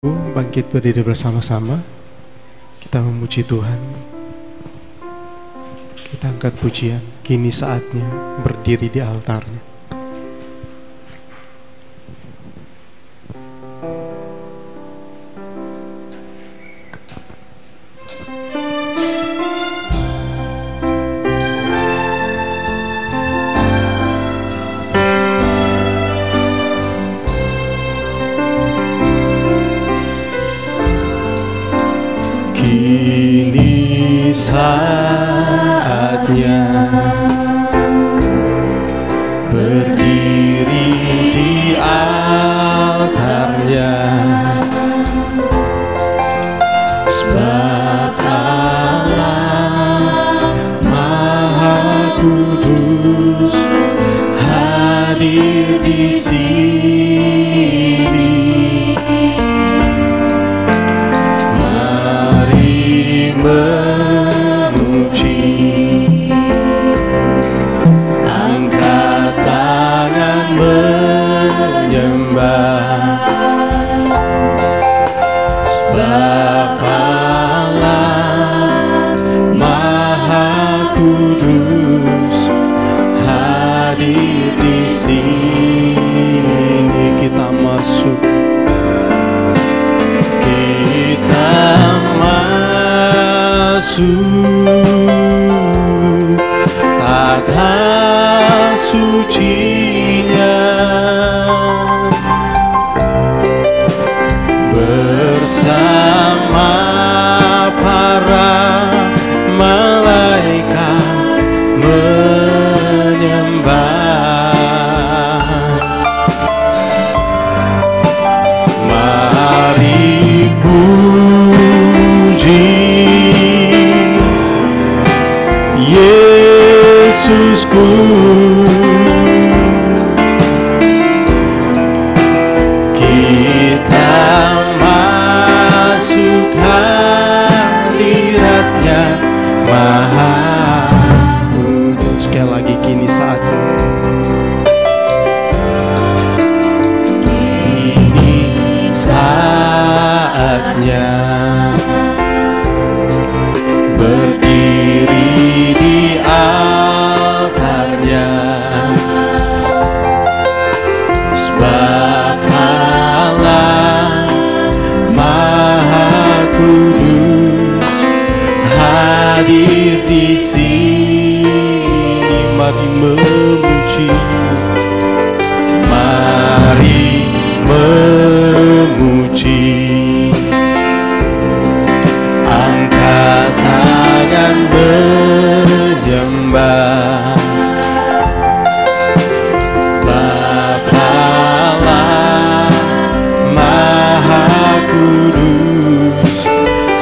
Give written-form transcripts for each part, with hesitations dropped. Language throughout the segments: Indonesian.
Bangkit berdiri bersama-sama. Kita memuji Tuhan. Kita angkat pujian. Kini saatnya berdiri di altarnya. Kini saatnya berdiri di altarnya, sebab Allah Maha Kudus hadir di sini. Memuji, angkat tangan menyembah, sebab Allah Maha Kudus hadir di sini. Kita masuk, tata sucinya bersama para malaikat menyembah. Mari puji Yesusku, kita masuk hadiratnya Maha Kudus. Sekali lagi, kini saatnya, kini saatnya berdiri di altarnya, sebab Allah Maha Kudus hadir di sini. Mari memuji, mari memuji, angkat tangan menyembah, sebab Allah Maha Kudus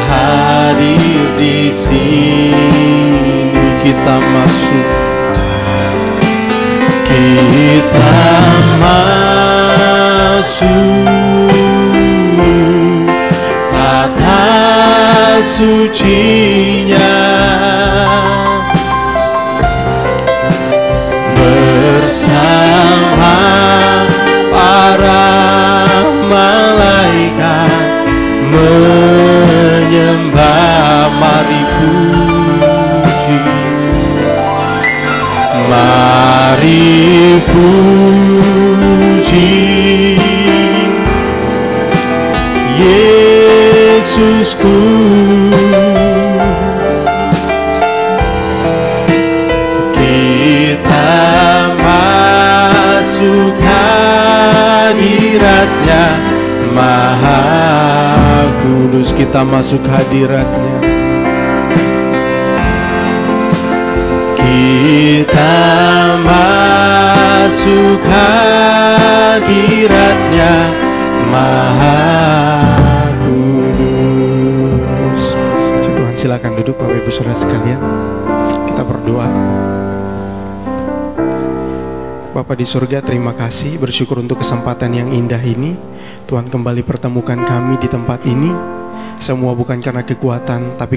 hadir di sini. Kita masuk, kita masuk, tata sucinya bersama para malaikat menyembah. Mari puji, mari puji Yesusku, kita masuk hadiratnya Maha Kudus. Kita masuk hadiratnya, kita masuk hadiratnya Maha Kudus. Tuhan, silakan duduk Bapak Ibu Saudara sekalian. Kita berdoa. Bapa di surga, terima kasih, bersyukur untuk kesempatan yang indah ini. Tuhan kembali pertemukan kami di tempat ini. Semua bukan karena kekuatan, tapi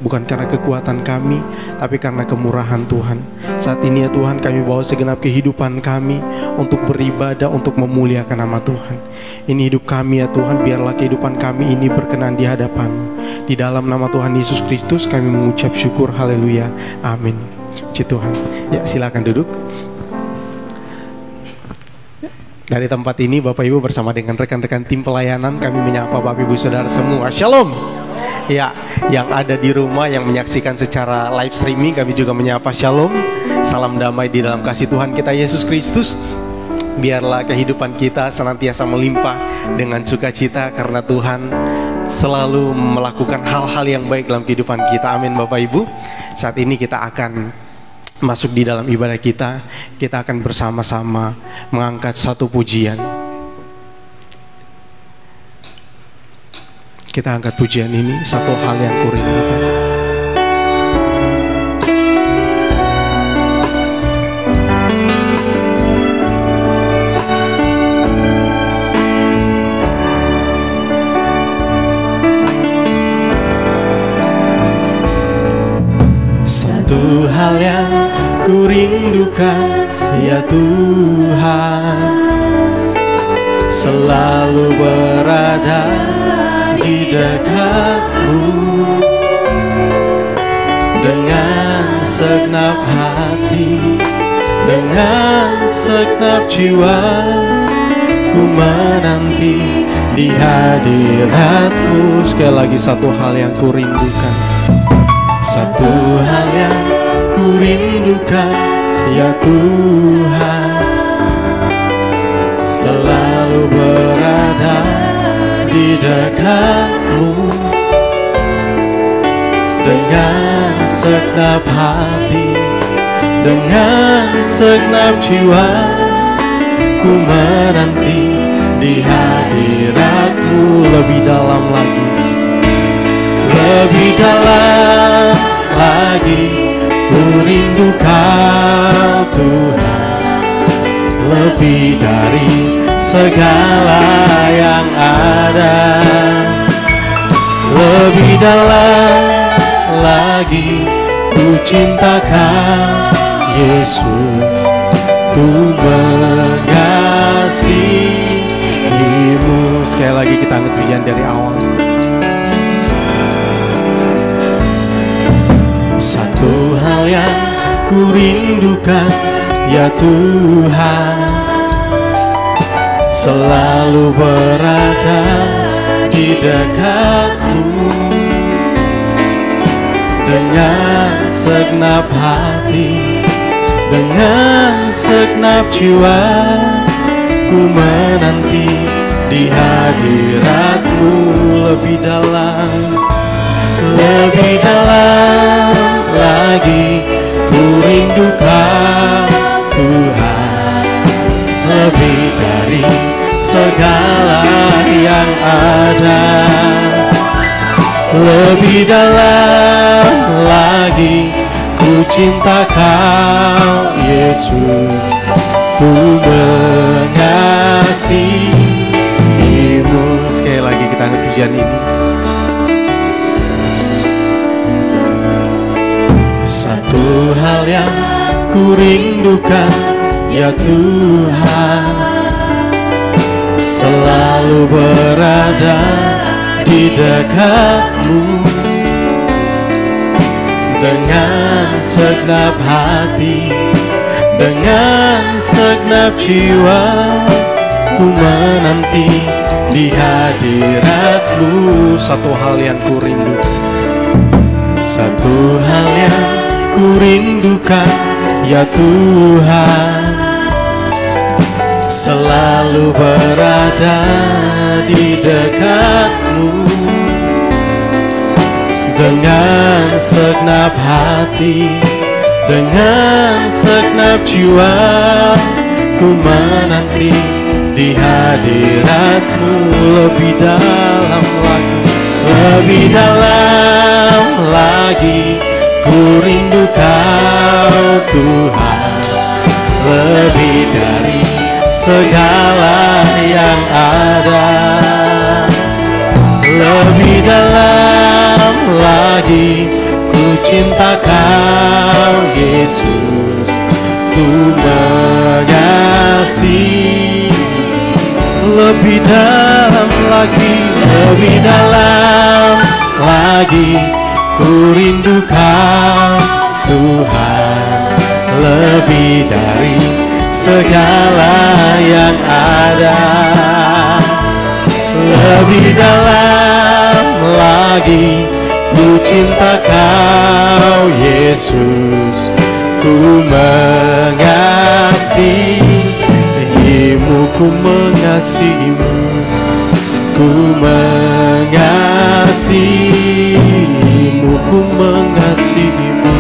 bukan karena kekuatan kami, tapi karena kemurahan Tuhan. Saat ini ya Tuhan, kami bawa segenap kehidupan kami untuk beribadah, untuk memuliakan nama Tuhan. Ini hidup kami ya Tuhan, biarlah kehidupan kami ini berkenan di hadapan-Mu. Di dalam nama Tuhan Yesus Kristus kami mengucap syukur, haleluya, amin. Puji Tuhan. Ya, silakan duduk. Dari tempat ini Bapak Ibu bersama dengan rekan-rekan tim pelayanan kami menyapa Bapak Ibu Saudara semua. Shalom. Ya, yang ada di rumah yang menyaksikan secara live streaming kami juga menyapa shalom. Salam damai di dalam kasih Tuhan kita Yesus Kristus. Biarlah kehidupan kita senantiasa melimpah dengan sukacita karena Tuhan selalu melakukan hal-hal yang baik dalam kehidupan kita. Amin Bapak Ibu. Saat ini kita akan masuk di dalam ibadah kita. Kita akan bersama-sama mengangkat satu pujian. Kita angkat pujian ini, satu hal yang kurindukan. Satu hal yang kurindukan ya Tuhan, selalu berada di dekat-Mu dengan segenap hati, dengan segenap jiwa. Ku menanti di hadirat-Mu. Sekali lagi, satu hal yang kurindukan. Satu hal yang kurindukan ya Tuhan, selalu berada di dekat-Mu dengan segenap hati, dengan segenap jiwa. Ku menanti di hadirat-Mu. Lebih dalam lagi, lebih dalam lagi, ku rindu Kau Tuhan, lebih dari segala yang ada. Lebih dalam lagi, ku cinta Kau Yesus, ku mengasihi-Mu. Sekali lagi kita angkat pujian dari awal. Satu hal yang kurindukan ya Tuhan, selalu berada di dekat-Mu dengan segenap hati, dengan segenap jiwa. Ku menanti di hadirat-Mu. Lebih dalam, lebih dalam lagi, ku rindu Kau Tuhan, lebih dari segala yang ada. Lebih dalam lagi, ku cinta Kau Yesus, ku mengasihi-Mu. Sekali lagi kita angkat pujian ini. Satu hal yang kurindukan ya Tuhan, selalu berada di dekat-Mu dengan segenap hati, dengan segenap jiwa. Ku menanti di hadirat-Mu. Satu hal yang kurindukan, satu hal yang kurindukan ya Tuhan, selalu berada di dekat-Mu dengan segenap hati, dengan segenap jiwa. Ku menanti di hadirat-Mu. Lebih dalam lagi, lebih dalam lagi, ku rindu Kau Tuhan, lebih dari segala yang ada. Lebih dalam lagi ku cinta Kau Yesus, ku mengasihi. Lebih dalam lagi, lebih dalam lagi ku rindu Kau Tuhan, lebih dari segala yang ada. Lebih dalam lagi ku cinta Kau Yesus, ku mengasihimu, ku mengasihimu, ku mengasihimu, ku mengasihimu,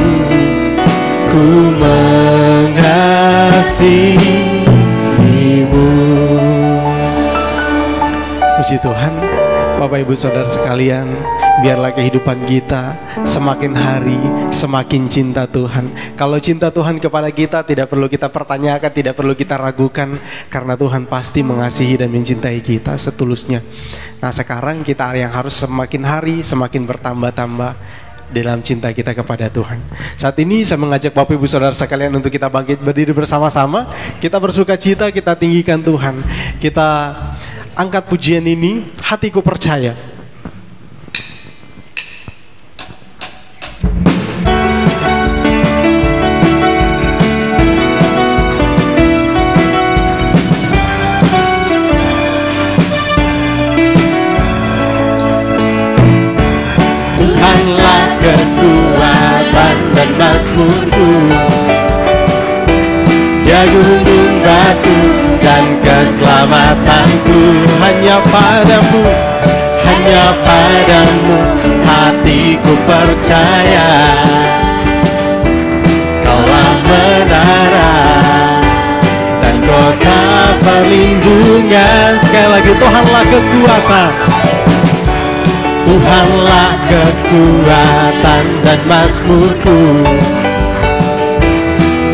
ku mengasihimu. Puji Tuhan, Bapak Ibu Saudara sekalian, biarlah kehidupan kita semakin hari semakin cinta Tuhan. Kalau cinta Tuhan kepada kita tidak perlu kita pertanyakan, tidak perlu kita ragukan, karena Tuhan pasti mengasihi dan mencintai kita setulusnya. Nah, sekarang kita yang harus semakin hari semakin bertambah-tambah dalam cinta kita kepada Tuhan. Saat ini saya mengajak Bapak Ibu Saudara sekalian untuk kita bangkit berdiri bersama-sama. Kita bersuka cita, kita tinggikan Tuhan. Kita angkat pujian ini, hatiku percaya. Tuhanlah kekuatan dan mazmurku, Dia gunung batu dan keselamatanku. Hanya padamu, hanya padamu hatiku percaya. Kaulah menara dan kota perlindungan. Sekali lagi, Tuhanlah kekuatan, Tuhanlah kekuatan dan mazmurku,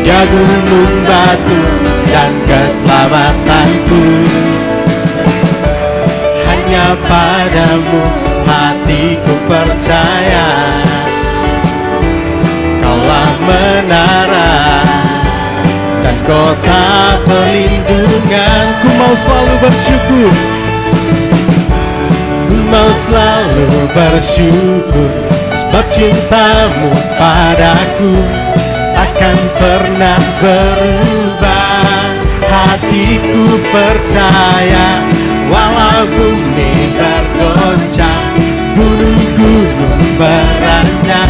Dia gunung batu dan keselamatanku. Hanya padamu hatiku percaya. Kaulah menara dan kota perlindungan. Ku mau selalu bersyukur, ku mau selalu bersyukur, sebab cintamu padaku takkan pernah berubah. Hatiku percaya, walau bumi bergoncang, gunung-gunung beranjak,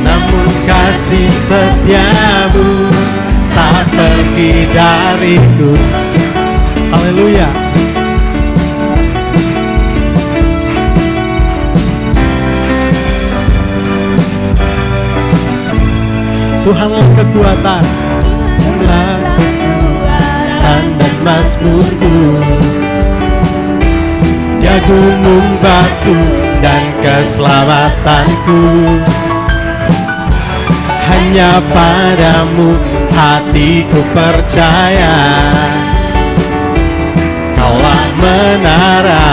namun kasih setiamu tak pergi dariku. Haleluya. Tuhanlah kekuatan, Tuhanlah kekuatan dan mazmurku, Dia gunung batu dan keselamatanku. Hanya padamu hatiku percaya. Kaulah menara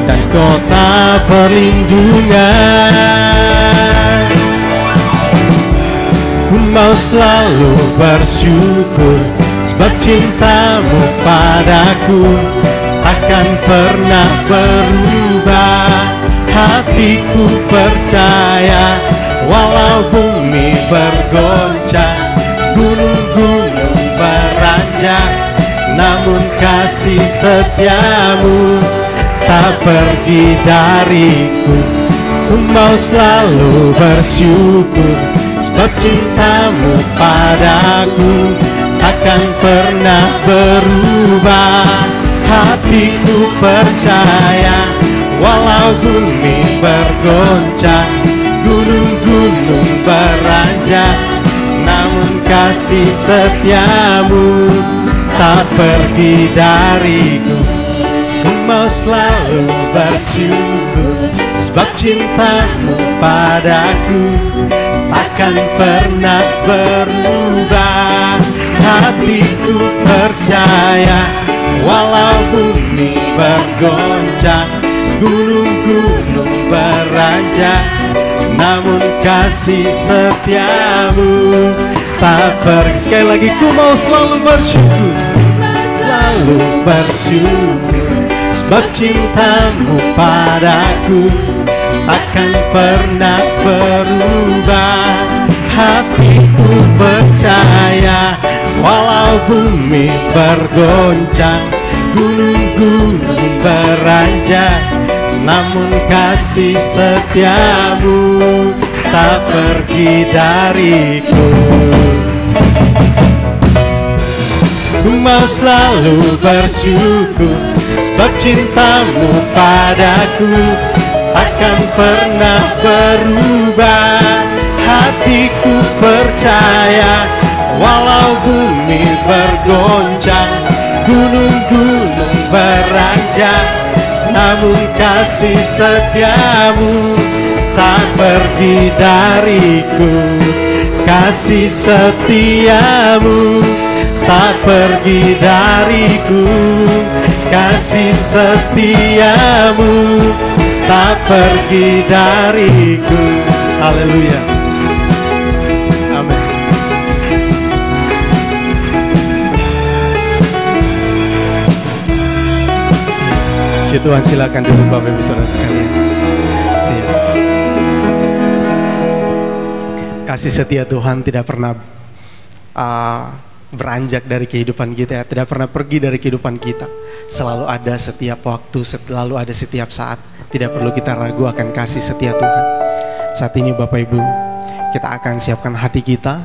dan kota perlindungan. Ku mau selalu bersyukur, sebab cintamu padaku takkan pernah berubah. Hatiku percaya, walau bumi bergoncang, gunung-gunung beranjak, namun kasih setiamu tak pergi dariku. Ku mau selalu bersyukur, sebab cintamu padaku takkan pernah berubah. Hatiku percaya, walau bumi bergoncang, gunung-gunung beranjak, namun kasih setiamu tak pergi dariku. Ku mau selalu bersyukur, sebab cintamu padaku takkan pernah berubah. Hatiku percaya, walau bumi bergoncang, gunung-gunung beranjak, namun kasih setiamu tak pergi. Sekali lagi, ku mau selalu bersyukur, selalu bersyukur, sebab cintamu padaku takkan pernah berubah. Hatiku percaya, walau bumi bergoncang, gunung-gunung beranjak, namun kasih setiamu tak pergi dariku. Ku mau selalu bersyukur, sebab cintamu padaku takkan pernah berubah. Hatiku percaya, walau bumi bergoncang, gunung-gunung beranjak, namun kasih setiamu tak pergi dariku. Kasih setiamu tak pergi dariku. Kasih setiamu tak pergi dariku. Haleluya. Amin. Puji Tuhan, silakan duduk Bapak Ibu Saudara sekalian. Ya. Kasih setia Tuhan tidak pernah beranjak dari kehidupan kita, tidak pernah pergi dari kehidupan kita. Selalu ada setiap waktu, selalu ada setiap saat. Tidak perlu kita ragu akan kasih setia Tuhan. Saat ini Bapak Ibu, kita akan siapkan hati kita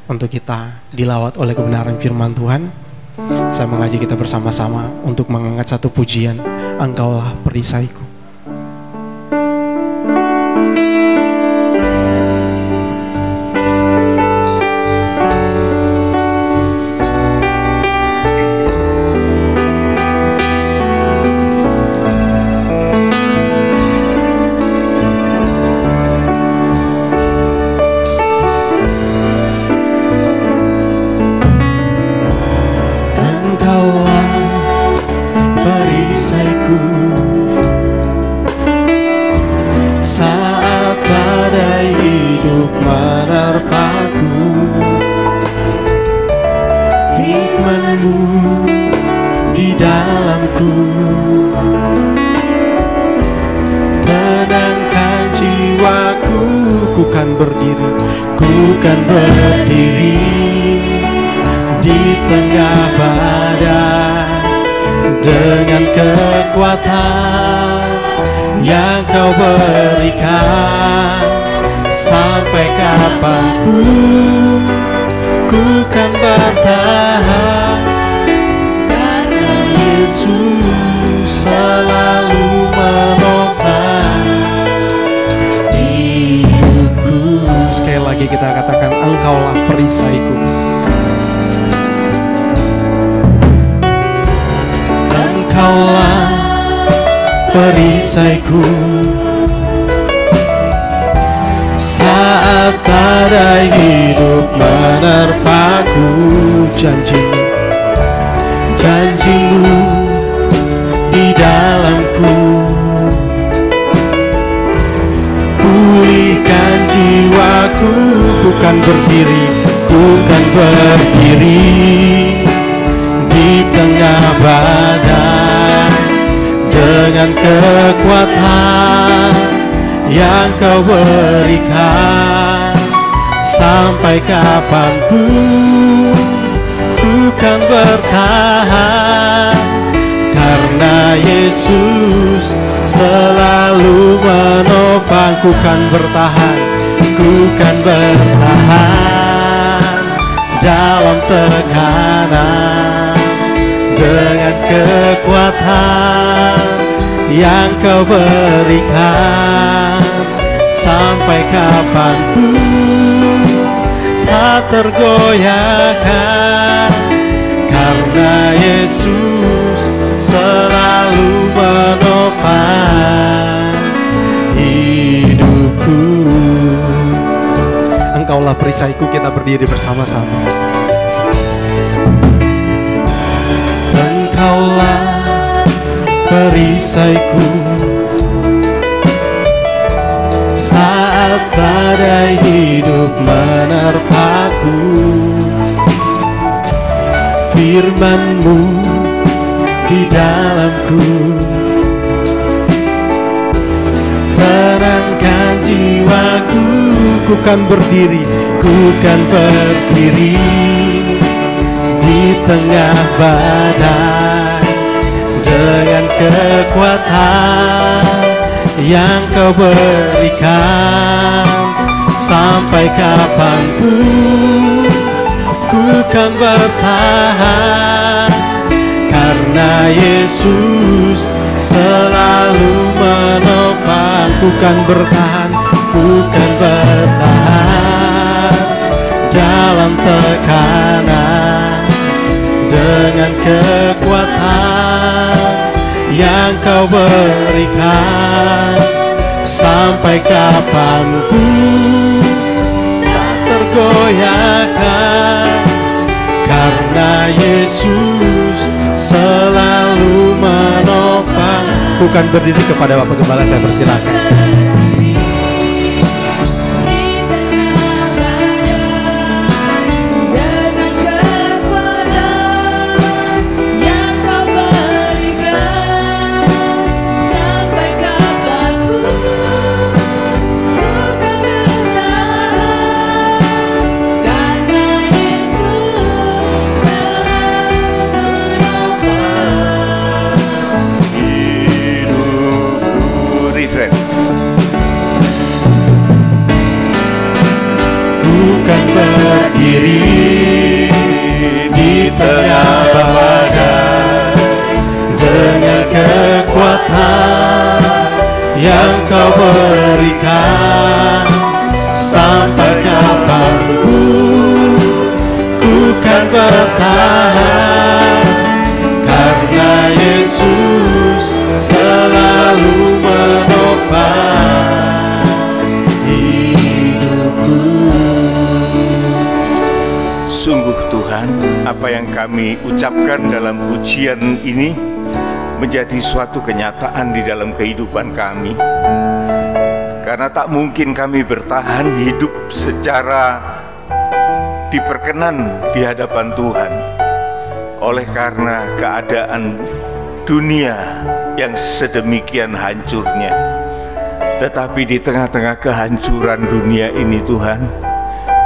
untuk kita dilawat oleh kebenaran firman Tuhan. Saya mengajak kita bersama-sama untuk mengangkat satu pujian, Engkaulah perisaiku. Perisaiku saat badai hidup menerpaku, janjimu, janjimu di dalamku, pulihkan jiwaku. Bukan berdiri, bukan berdiri di tengah badai, dengan kekuatan yang Kau berikan. Sampai kapanpun bukan bertahan, karena Yesus selalu menopang. Ku kan bertahan, ku kan bertahan dalam tekanan, dengan kekuatan yang Kau berikan. Sampai kapanpun tak tergoyahkan, karena Yesus selalu menopang hidupku. Engkaulah perisaiku, kita berdiri bersama-sama. Engkaulah perisaiku firman-Mu di dalamku. Tenangkan jiwaku, ku kan berdiri di tengah badai dengan kekuatan yang Kau berikan. Sampai kapanpun ku kan bertahan, karena Yesus selalu menopang. Ku kan bertahan dalam tekanan dengan kekuatan yang Kau berikan. Sampai kapanpun tak tergoyahkan, karena Yesus selalu menopang. Bukan berdiri kepada Bapak Gembala, saya persilakan. Bukan berdiri di tengah badai dengan kekuatan yang Kau berikan. Sampai kapanpun ku kan bertahan, karena Yesus selalu menopang hidupku. Sungguh Tuhan, apa yang kami ucapkan dalam pujian ini menjadi suatu kenyataan di dalam kehidupan kami. Karena tak mungkin kami bertahan hidup secara diperkenan di hadapan Tuhan oleh karena keadaan dunia yang sedemikian hancurnya. Tetapi di tengah-tengah kehancuran dunia ini Tuhan,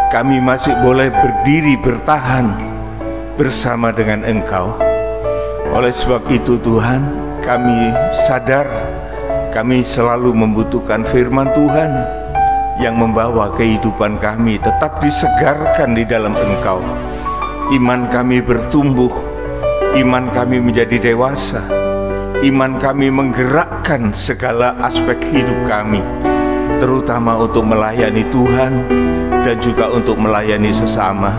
kami masih boleh berdiri bertahan bersama dengan Engkau. Oleh sebab itu Tuhan, kami sadar kami selalu membutuhkan firman Tuhan yang membawa kehidupan kami tetap disegarkan di dalam Engkau. Iman kami bertumbuh, iman kami menjadi dewasa, iman kami menggerakkan segala aspek hidup kami, terutama untuk melayani Tuhan dan juga untuk melayani sesama.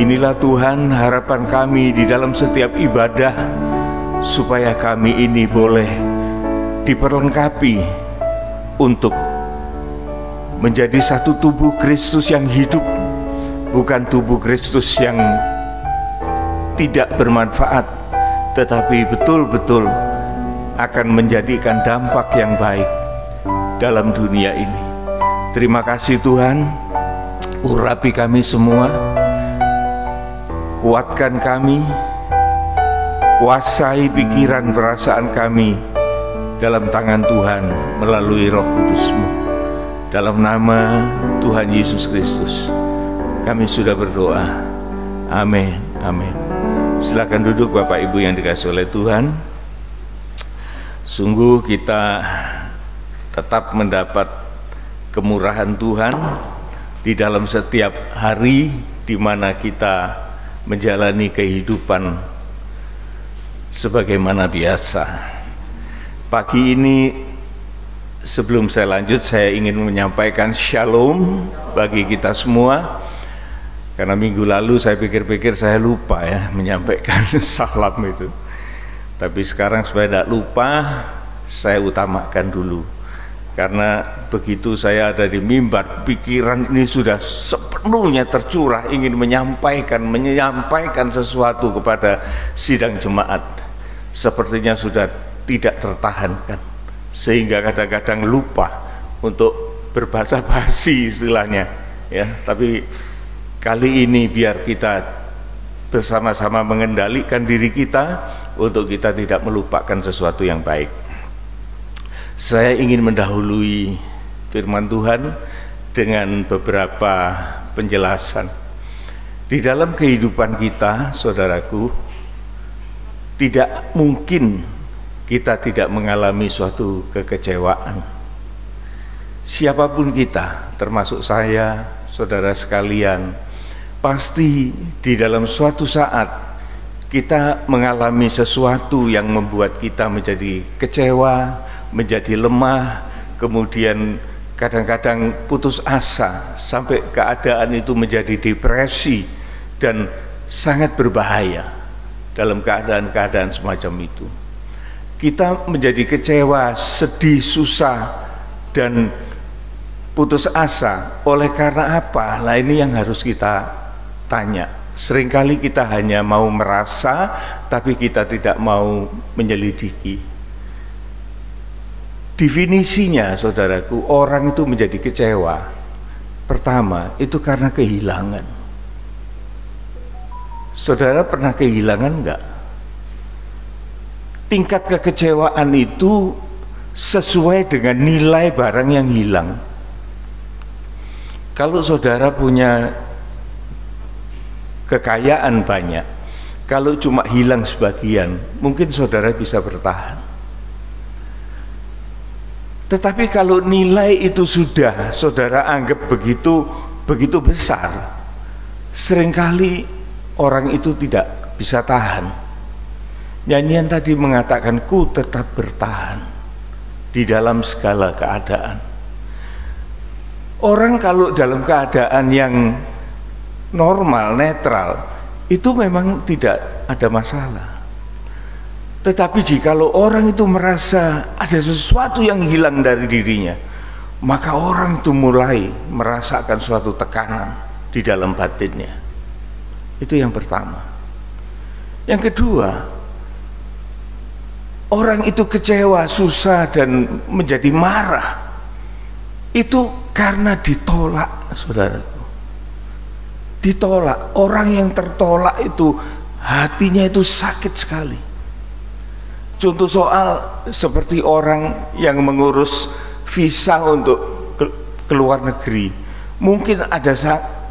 Inilah Tuhan harapan kami di dalam setiap ibadah, supaya kami ini boleh diperlengkapi untuk menjadi satu tubuh Kristus yang hidup, bukan tubuh Kristus yang tidak bermanfaat, tetapi betul-betul akan menjadikan dampak yang baik dalam dunia ini. Terima kasih Tuhan, urapi kami semua, kuatkan kami, kuasai pikiran perasaan kami dalam tangan Tuhan melalui Roh Kudus-Mu. Dalam nama Tuhan Yesus Kristus kami sudah berdoa. Amin, amin. Silakan duduk Bapak Ibu yang dikasihi oleh Tuhan. Sungguh kita tetap mendapat kemurahan Tuhan di dalam setiap hari di mana kita menjalani kehidupan sebagaimana biasa. Pagi ini sebelum saya lanjut, saya ingin menyampaikan shalom bagi kita semua. Karena minggu lalu saya pikir-pikir saya lupa ya menyampaikan salam itu. Tapi sekarang supaya tidak lupa, saya utamakan dulu. Karena begitu saya ada di mimbar, pikiran ini sudah sepenuhnya tercurah ingin menyampaikan sesuatu kepada sidang jemaat. Sepertinya sudah tidak tertahankan, sehingga kadang-kadang lupa untuk berbahasa basi istilahnya ya. Tapi kali ini biar kita bersama-sama mengendalikan diri kita untuk kita tidak melupakan sesuatu yang baik. Saya ingin mendahului firman Tuhan dengan beberapa penjelasan. Di dalam kehidupan kita, saudaraku, tidak mungkin kita tidak mengalami suatu kekecewaan. Siapapun kita, termasuk saya, saudara sekalian, pasti di dalam suatu saat kita mengalami sesuatu yang membuat kita menjadi kecewa, menjadi lemah, kemudian kadang-kadang putus asa, sampai keadaan itu menjadi depresi dan sangat berbahaya dalam keadaan-keadaan semacam itu. Kita menjadi kecewa, sedih, susah, dan putus asa. Oleh karena apa? Nah, ini yang harus kita tanya. Seringkali kita hanya mau merasa, tapi kita tidak mau menyelidiki. Definisinya, saudaraku, orang itu menjadi kecewa. Pertama, itu karena kehilangan. Saudara pernah kehilangan enggak? Tingkat kekecewaan itu sesuai dengan nilai barang yang hilang. Kalau saudara punya kekayaan banyak, kalau cuma hilang sebagian, mungkin saudara bisa bertahan. Tetapi kalau nilai itu sudah saudara anggap begitu besar, seringkali orang itu tidak bisa tahan. Nyanyian tadi mengatakan, ku tetap bertahan di dalam segala keadaan. Orang kalau dalam keadaan yang normal, netral, itu memang tidak ada masalah. Tetapi jikalau orang itu merasa ada sesuatu yang hilang dari dirinya, maka orang itu mulai merasakan suatu tekanan di dalam batinnya. Itu yang pertama. Yang kedua, orang itu kecewa, susah, dan menjadi marah. Itu karena ditolak, saudaraku. Ditolak. Orang yang tertolak itu hatinya itu sakit sekali. Contoh soal seperti orang yang mengurus visa untuk ke luar negeri. Mungkin ada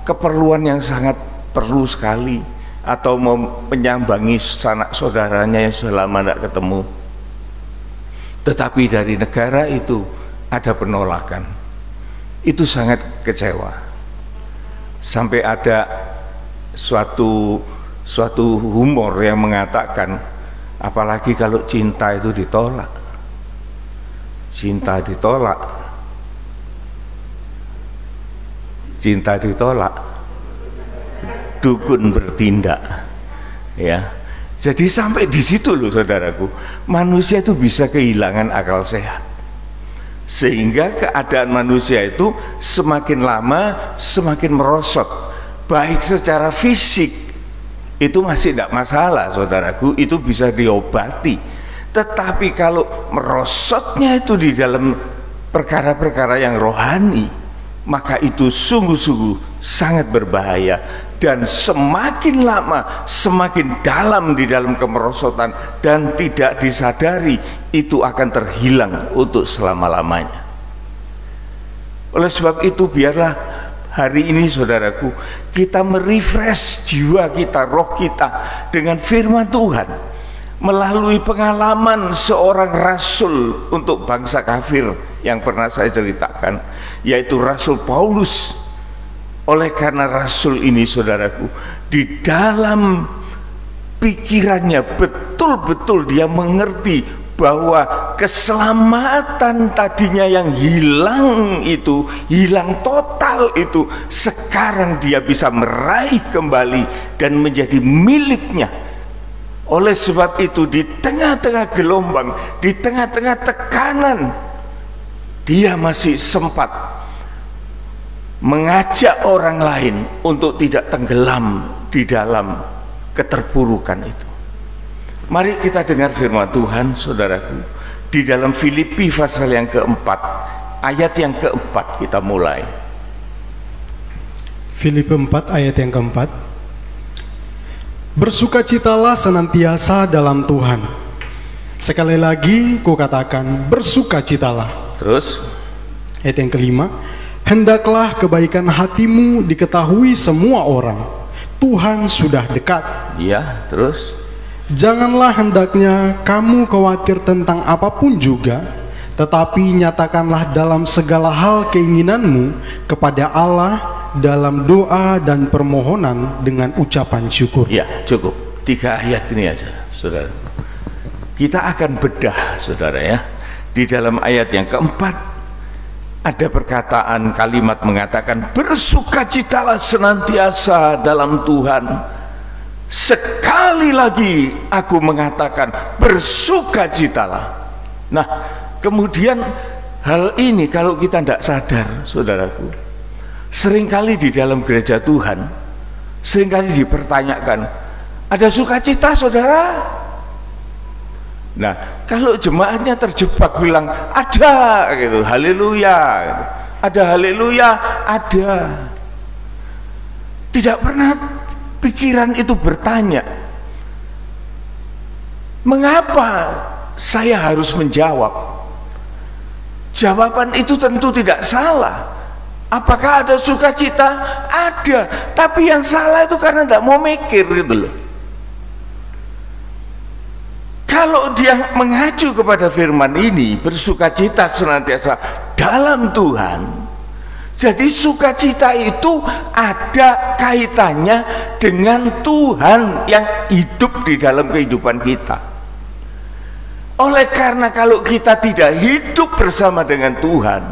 keperluan yang sangat perlu sekali, atau mau menyambangi sanak saudaranya yang sudah lama tidak ketemu. Tetapi dari negara itu ada penolakan. Itu sangat kecewa. Sampai ada suatu humor yang mengatakan, apalagi kalau cinta itu ditolak. Cinta ditolak. Cinta ditolak. Dukun bertindak. Ya. Jadi sampai di situ loh, saudaraku. Manusia itu bisa kehilangan akal sehat. Sehingga keadaan manusia itu semakin lama semakin merosot. Baik secara fisik itu masih tidak masalah, saudaraku, itu bisa diobati. Tetapi kalau merosotnya itu di dalam perkara-perkara yang rohani, maka itu sungguh-sungguh sangat berbahaya. Dan semakin lama semakin dalam di dalam kemerosotan, dan tidak disadari itu akan terhilang untuk selama-lamanya. Oleh sebab itu, biarlah hari ini, saudaraku, kita merefresh jiwa kita, roh kita dengan firman Tuhan melalui pengalaman seorang rasul untuk bangsa kafir yang pernah saya ceritakan, yaitu Rasul Paulus. Oleh karena rasul ini, saudaraku, di dalam pikirannya betul-betul dia mengerti bahwa keselamatan tadinya yang hilang itu, hilang total itu, sekarang dia bisa meraih kembali dan menjadi miliknya. Oleh sebab itu, di tengah-tengah gelombang, di tengah-tengah tekanan, dia masih sempat mengajak orang lain untuk tidak tenggelam di dalam keterpurukan itu. Mari kita dengar firman Tuhan, saudaraku, di dalam Filipi pasal yang keempat, ayat yang keempat kita mulai. Filipi 4 ayat yang keempat. Bersukacitalah senantiasa dalam Tuhan. Sekali lagi kukatakan, bersukacitalah. Terus Ayat yang kelima, hendaklah kebaikan hatimu diketahui semua orang. Tuhan sudah dekat. iya, terus Janganlah hendaknya kamu khawatir tentang apapun juga, tetapi nyatakanlah dalam segala hal keinginanmu kepada Allah dalam doa dan permohonan dengan ucapan syukur. ya cukup 3 ayat ini aja, saudara. Kita akan bedah, saudara, ya. Di dalam ayat yang keempat ada perkataan, kalimat mengatakan bersukacitalah senantiasa dalam Tuhan. Sekali lagi aku mengatakan bersukacitalah. Nah, kemudian hal ini kalau kita tidak sadar, saudaraku, seringkali di dalam gereja Tuhan seringkali dipertanyakan, ada sukacita, saudara? Nah, kalau jemaatnya terjebak bilang ada gitu, haleluya gitu. Ada haleluya, ada. Tidak pernah pikiran itu bertanya, mengapa saya harus menjawab? Jawaban itu tentu tidak salah. Apakah ada sukacita? Ada. Tapi yang salah itu karena tidak mau mikir gitu loh. Kalau dia mengacu kepada firman ini, bersukacita senantiasa dalam Tuhan, jadi sukacita itu ada kaitannya dengan Tuhan yang hidup di dalam kehidupan kita. Oleh karena kalau kita tidak hidup bersama dengan Tuhan,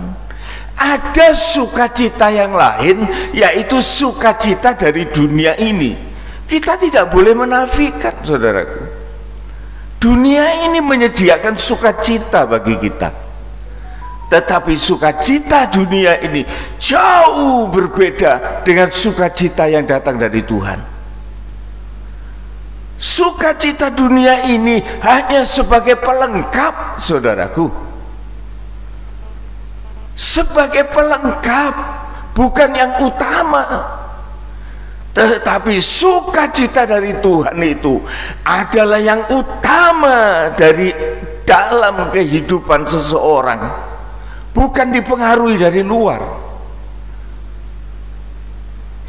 ada sukacita yang lain, yaitu sukacita dari dunia ini. Kita tidak boleh menafikan, saudaraku. Dunia ini menyediakan sukacita bagi kita, tetapi sukacita dunia ini jauh berbeda dengan sukacita yang datang dari Tuhan. Sukacita dunia ini hanya sebagai pelengkap, saudaraku. Sebagai pelengkap, bukan yang utama. Tetapi sukacita dari Tuhan itu adalah yang utama dari dalam kehidupan seseorang, bukan dipengaruhi dari luar.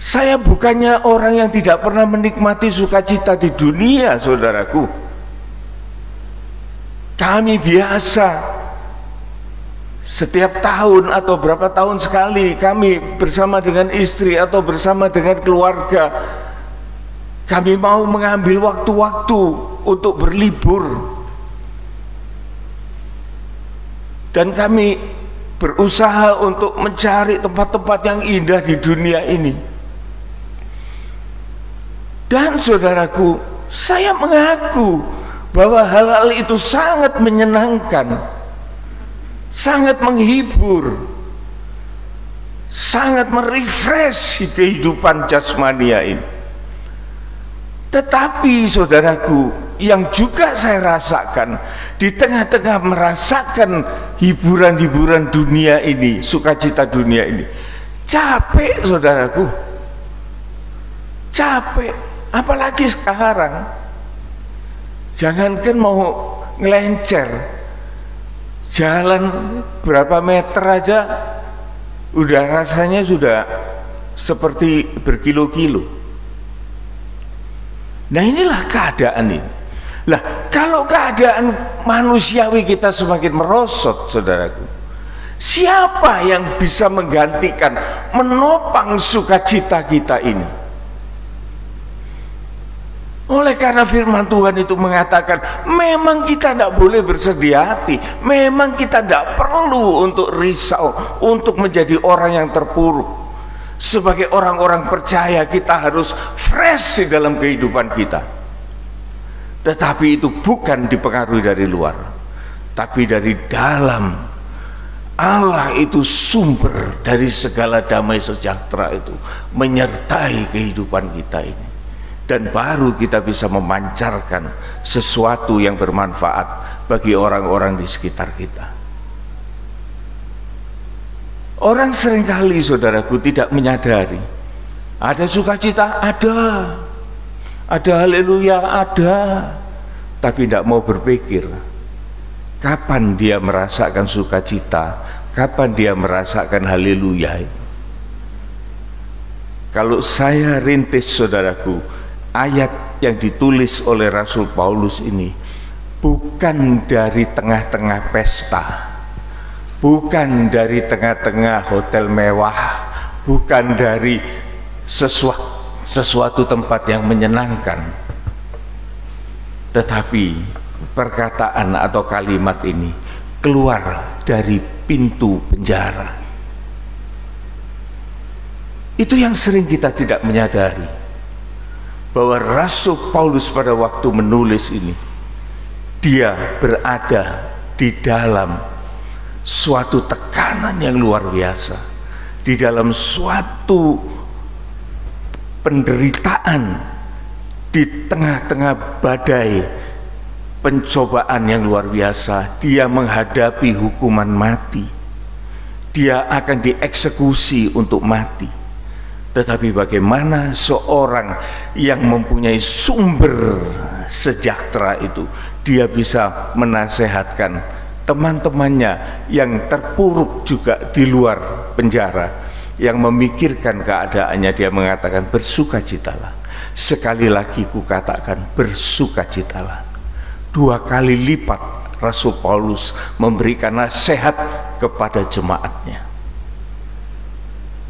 Saya bukannya orang yang tidak pernah menikmati sukacita di dunia, saudaraku. Kami biasa setiap tahun atau berapa tahun sekali kami bersama dengan istri atau bersama dengan keluarga, kami mau mengambil waktu-waktu untuk berlibur, dan kami berusaha untuk mencari tempat-tempat yang indah di dunia ini. Dan saudaraku, saya mengaku bahwa hal-hal itu sangat menyenangkan, sangat menghibur, sangat merefresh kehidupan jasmania ini. Tetapi saudaraku, yang juga saya rasakan di tengah-tengah merasakan hiburan-hiburan dunia ini, sukacita dunia ini, capek, saudaraku, capek. Apalagi sekarang, jangankan mau ngelencer, jalan berapa meter aja udah rasanya sudah seperti berkilo-kilo. Nah, inilah keadaan ini. Lah, kalau keadaan manusiawi kita semakin merosot, saudaraku, siapa yang bisa menggantikan, menopang sukacita kita ini? Oleh karena firman Tuhan itu mengatakan, memang kita tidak boleh bersedih hati, memang kita tidak perlu untuk risau, untuk menjadi orang yang terpuruk. Sebagai orang-orang percaya, kita harus fresh di dalam kehidupan kita. Tetapi itu bukan dipengaruhi dari luar, tapi dari dalam. Allah itu sumber dari segala damai sejahtera itu menyertai kehidupan kita ini. Dan baru kita bisa memancarkan sesuatu yang bermanfaat bagi orang-orang di sekitar kita. Orang seringkali, saudaraku, tidak menyadari ada sukacita, Ada haleluya, ada, tapi tidak mau berpikir kapan dia merasakan sukacita, kapan dia merasakan haleluya. Kalau saya rintis, saudaraku, ayat yang ditulis oleh Rasul Paulus ini bukan dari tengah-tengah pesta, bukan dari tengah-tengah hotel mewah, bukan dari sesuatu tempat yang menyenangkan, tetapi perkataan atau kalimat ini keluar dari pintu penjara. Itu yang sering kita tidak menyadari, bahwa Rasul Paulus pada waktu menulis ini, dia berada di dalam suatu tekanan yang luar biasa, di dalam suatu penderitaan, di tengah-tengah badai pencobaan yang luar biasa. Dia menghadapi hukuman mati, dia akan dieksekusi untuk mati. Tetapi bagaimana seorang yang mempunyai sumber sejahtera itu, dia bisa menasehatkan teman-temannya yang terpuruk juga di luar penjara, yang memikirkan keadaannya. Dia mengatakan, bersukacitalah. Sekali lagi kukatakan, bersukacitalah. 2 kali lipat Rasul Paulus memberikan nasihat kepada jemaatnya.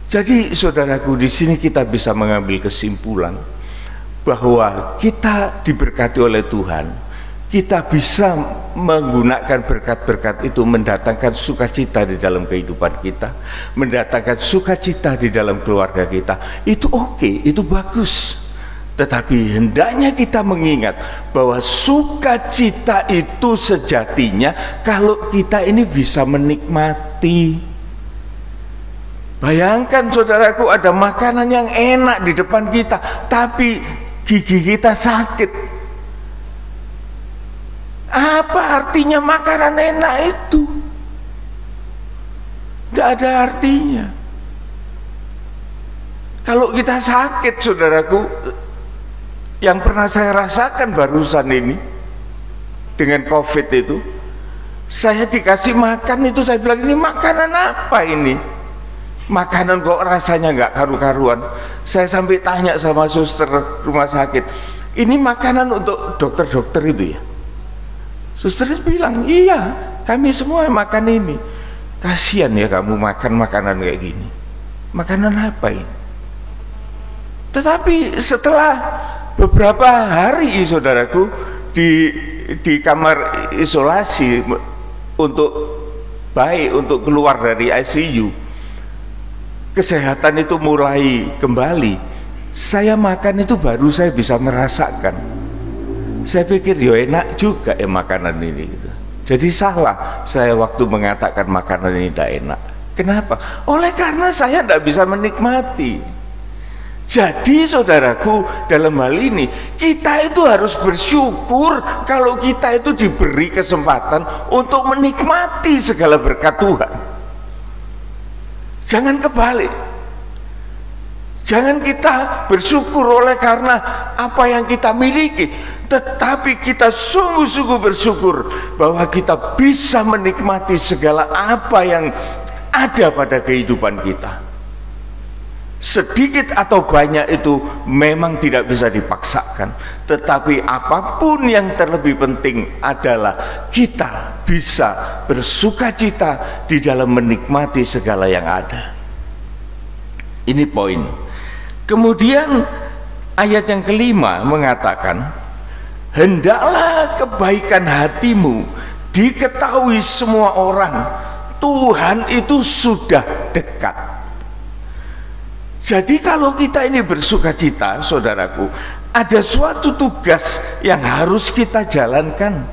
Jadi saudaraku, di sini kita bisa mengambil kesimpulan bahwa kita diberkati oleh Tuhan. Kita bisa menggunakan berkat-berkat itu mendatangkan sukacita di dalam kehidupan kita, mendatangkan sukacita di dalam keluarga kita. Itu oke, itu bagus. Tetapi hendaknya kita mengingat bahwa sukacita itu sejatinya kalau kita ini bisa menikmati. Bayangkan saudaraku, ada makanan yang enak di depan kita, tapi gigi kita sakit. Apa artinya makanan enak itu? Tidak ada artinya. Kalau kita sakit, saudaraku, yang pernah saya rasakan barusan ini dengan COVID itu, saya dikasih makan itu, saya bilang, ini makanan apa ini? Makanan kok rasanya nggak karu-karuan. Saya sampai tanya sama suster rumah sakit, ini makanan untuk dokter-dokter itu ya? Susternya bilang, iya, kami semua makan ini. Kasihan ya kamu makan makanan kayak gini. Makanan apa ini? Tetapi setelah beberapa hari, saudaraku, di kamar isolasi untuk keluar dari ICU, kesehatan itu mulai kembali. Saya makan itu baru saya bisa merasakan. Saya pikir ya enak juga ya makanan ini gitu. Jadi salah saya waktu mengatakan makanan ini tidak enak. Kenapa? Oleh karena saya tidak bisa menikmati. Jadi saudaraku, dalam hal ini kita itu harus bersyukur kalau kita itu diberi kesempatan untuk menikmati segala berkat Tuhan. Jangan kebalik. Jangan kita bersyukur oleh karena apa yang kita miliki, tetapi kita sungguh-sungguh bersyukur bahwa kita bisa menikmati segala apa yang ada pada kehidupan kita. Sedikit atau banyak itu memang tidak bisa dipaksakan, tetapi apapun yang terlebih penting adalah kita bisa bersukacita di dalam menikmati segala yang ada. Ini poin. Kemudian ayat yang kelima mengatakan, hendaklah kebaikan hatimu diketahui semua orang, Tuhan itu sudah dekat. Jadi kalau kita ini bersukacita, saudaraku, ada suatu tugas yang harus kita jalankan,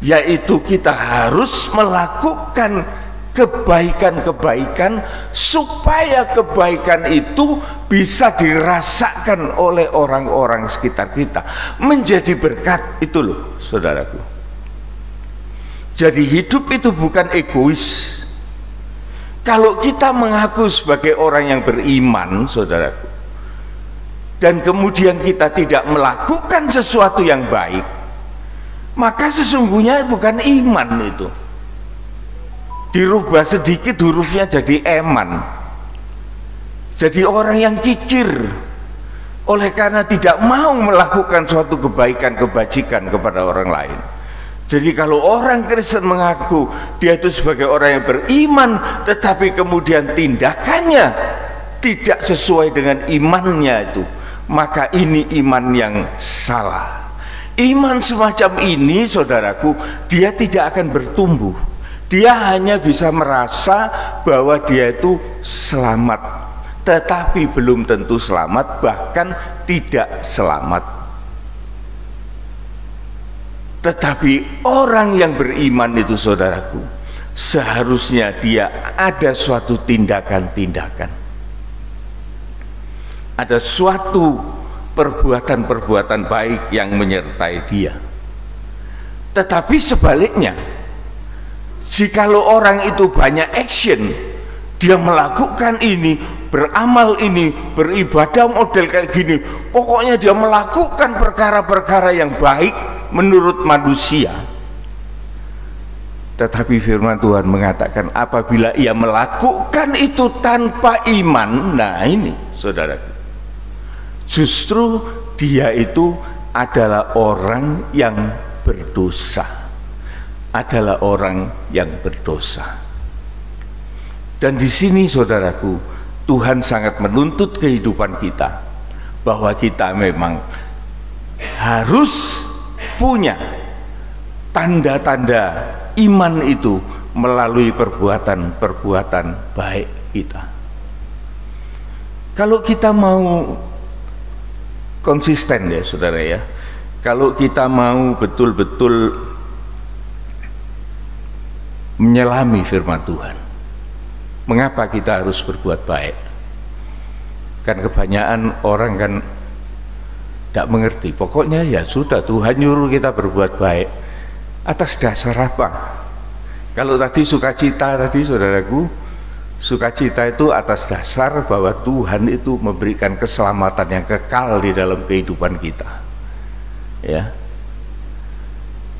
yaitu kita harus melakukan kebaikan-kebaikan supaya kebaikan itu bisa dirasakan oleh orang-orang sekitar kita, menjadi berkat. Itu loh, saudaraku. Jadi hidup itu bukan egois. Kalau kita mengaku sebagai orang yang beriman, saudaraku, dan kemudian kita tidak melakukan sesuatu yang baik, maka sesungguhnya bukan iman itu. Dirubah sedikit hurufnya jadi eman, jadi orang yang kikir oleh karena tidak mau melakukan suatu kebaikan, kebajikan kepada orang lain. Jadi kalau orang Kristen mengaku dia itu sebagai orang yang beriman, tetapi kemudian tindakannya tidak sesuai dengan imannya itu, maka ini iman yang salah. Iman semacam ini, saudaraku, dia tidak akan bertumbuh. Dia hanya bisa merasa bahwa dia itu selamat, tetapi belum tentu selamat, bahkan tidak selamat. Tetapi orang yang beriman itu, saudaraku, seharusnya dia ada suatu tindakan-tindakan, ada suatu perbuatan-perbuatan baik yang menyertai dia. Tetapi sebaliknya, jikalau orang itu banyak action, dia melakukan ini, beramal ini, beribadah model kayak gini, pokoknya dia melakukan perkara-perkara yang baik menurut manusia. Tetapi firman Tuhan mengatakan apabila ia melakukan itu tanpa iman, nah ini saudaraku, justru dia itu adalah orang yang berdosa, adalah orang yang berdosa. Dan di sini, saudaraku, Tuhan sangat menuntut kehidupan kita, bahwa kita memang harus punya tanda-tanda iman itu melalui perbuatan-perbuatan baik kita. Kalau kita mau konsisten, ya saudara ya, kalau kita mau betul-betul menyelami firman Tuhan, mengapa kita harus berbuat baik? Kan kebanyakan orang kan tidak mengerti. Pokoknya ya sudah, Tuhan nyuruh kita berbuat baik. Atas dasar apa? Kalau tadi sukacita tadi, saudaraku, sukacita itu atas dasar bahwa Tuhan itu memberikan keselamatan yang kekal di dalam kehidupan kita. Ya,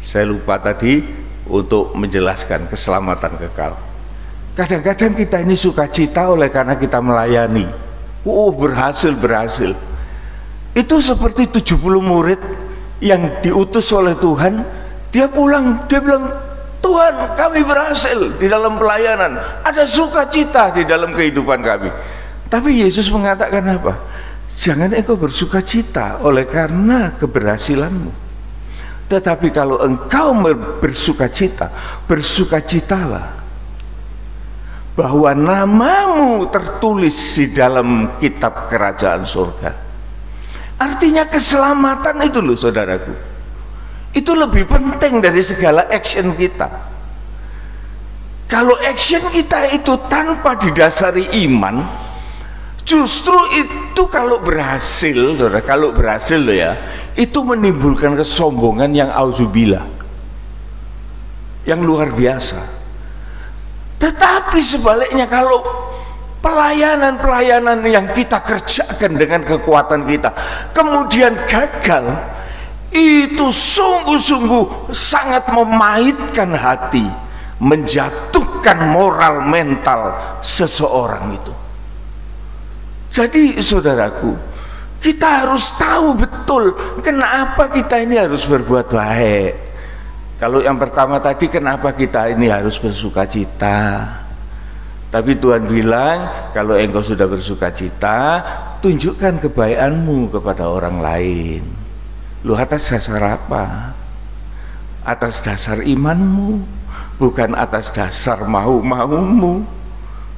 saya lupa tadi untuk menjelaskan keselamatan kekal. Kadang-kadang kita ini sukacita oleh karena kita melayani. Berhasil. Itu seperti 70 murid yang diutus oleh Tuhan, dia pulang, dia bilang, Tuhan, kami berhasil di dalam pelayanan, ada sukacita di dalam kehidupan kami. Tapi Yesus mengatakan apa? Jangan engkau bersukacita oleh karena keberhasilanmu, tetapi kalau engkau bersukacita, bersukacitalah bahwa namamu tertulis di dalam kitab kerajaan surga. Artinya keselamatan itu loh, saudaraku, itu lebih penting dari segala action kita. Kalau action kita itu tanpa didasari iman, justru itu kalau berhasil, saudara, kalau berhasil loh ya, itu menimbulkan kesombongan yang auzubillah, yang luar biasa. Tetapi sebaliknya, kalau pelayanan-pelayanan yang kita kerjakan dengan kekuatan kita kemudian gagal, itu sungguh-sungguh sangat memahitkan hati, menjatuhkan moral mental seseorang itu. Jadi saudaraku, kita harus tahu betul kenapa kita ini harus berbuat baik. Kalau yang pertama tadi, kenapa kita ini harus bersukacita. Tapi Tuhan bilang, kalau engkau sudah bersukacita, tunjukkan kebaikanmu kepada orang lain. Lu atas dasar apa? Atas dasar imanmu, bukan atas dasar mau-maumu.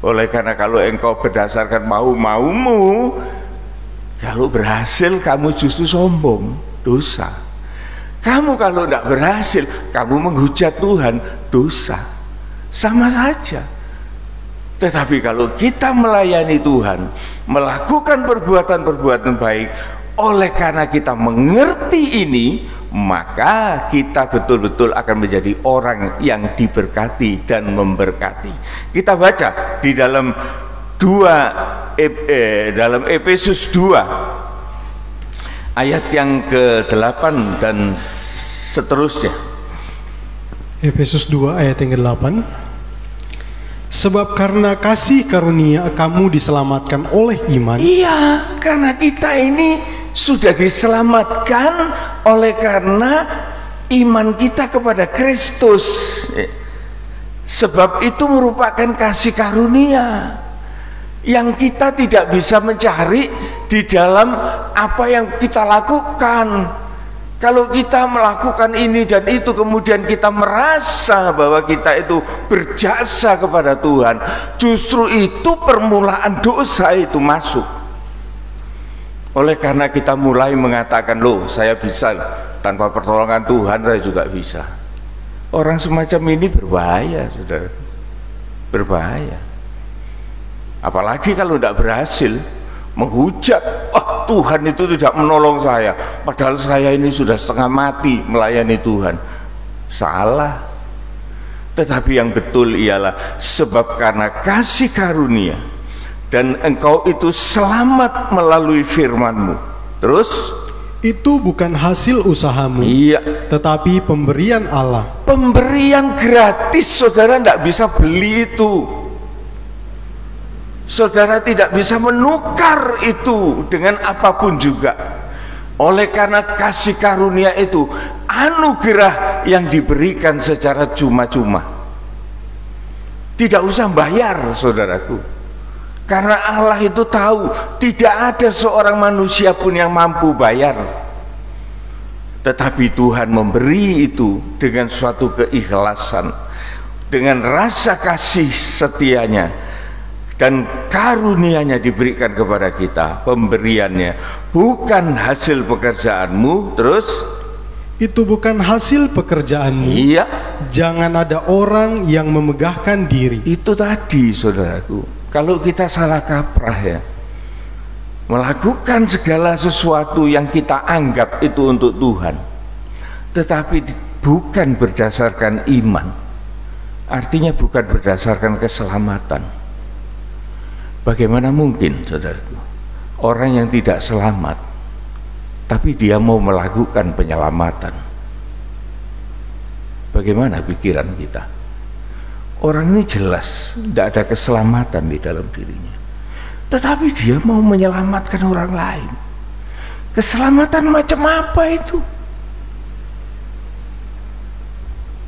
Oleh karena kalau engkau berdasarkan mau-maumu, kalau berhasil kamu justru sombong, dosa. Kamu kalau tidak berhasil, kamu menghujat Tuhan, dosa. Sama saja. Tetapi kalau kita melayani Tuhan, melakukan perbuatan-perbuatan baik, oleh karena kita mengerti ini, maka kita betul-betul akan menjadi orang yang diberkati dan memberkati. Kita baca di dalam Efesus 2 ayat yang ke-8 dan seterusnya. Efesus 2 ayat yang ke-8. Sebab karena kasih karunia kamu diselamatkan oleh iman. Iya, karena kita ini sudah diselamatkan oleh karena iman kita kepada Kristus. Sebab itu merupakan kasih karunia yang kita tidak bisa mencari di dalam apa yang kita lakukan. Kalau kita melakukan ini dan itu, kemudian kita merasa bahwa kita itu berjasa kepada Tuhan, justru itu permulaan dosa itu masuk. Oleh karena kita mulai mengatakan, loh saya bisa, tanpa pertolongan Tuhan saya juga bisa. Orang semacam ini berbahaya, saudara, berbahaya. Apalagi kalau tidak berhasil menghujat, oh Tuhan itu tidak menolong saya, padahal saya ini sudah setengah mati melayani Tuhan. Salah. Tetapi yang betul ialah sebab karena kasih karunia dan engkau itu selamat melalui firman-Mu. Terus? Itu bukan hasil usahamu, Iya, tetapi pemberian Allah. pemberian gratis, saudara tidak bisa beli itu. Saudara tidak bisa menukar itu dengan apapun juga. Oleh karena kasih karunia itu anugerah yang diberikan secara cuma-cuma. Tidak usah bayar, saudaraku. Karena Allah itu tahu tidak ada seorang manusia pun yang mampu bayar. Tetapi Tuhan memberi itu dengan suatu keikhlasan, dengan rasa kasih setianya, dan karunia-Nya diberikan kepada kita. Pemberiannya bukan hasil pekerjaanmu. Terus? Itu bukan hasil pekerjaanmu. Iya. Jangan ada orang yang memegahkan diri. Itu tadi, saudaraku. Kalau kita salah kaprah ya, melakukan segala sesuatu yang kita anggap itu untuk Tuhan, tetapi bukan berdasarkan iman, artinya bukan berdasarkan keselamatan. Bagaimana mungkin, saudaraku, orang yang tidak selamat tapi dia mau melakukan penyelamatan? Bagaimana pikiran kita? Orang ini jelas tidak ada keselamatan di dalam dirinya, tetapi dia mau menyelamatkan orang lain. Keselamatan macam apa itu?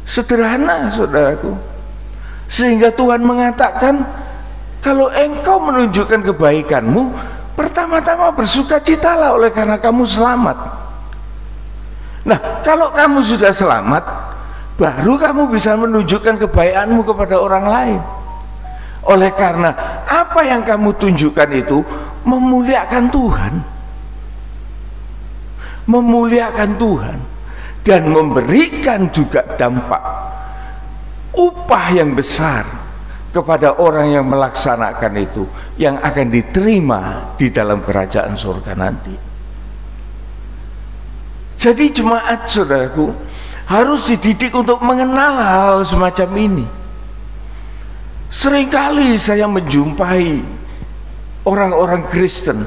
Sederhana, saudaraku. Sehingga Tuhan mengatakan, kalau engkau menunjukkan kebaikanmu, pertama-tama bersukacitalah oleh karena kamu selamat. Nah, kalau kamu sudah selamat, baru kamu bisa menunjukkan kebaikanmu kepada orang lain. Oleh karena apa yang kamu tunjukkan itu memuliakan Tuhan, memuliakan Tuhan, dan memberikan juga dampak upah yang besar kepada orang yang melaksanakan itu, yang akan diterima di dalam kerajaan surga nanti. Jadi jemaat, saudaraku, harus dididik untuk mengenal hal semacam ini. Seringkali saya menjumpai orang-orang Kristen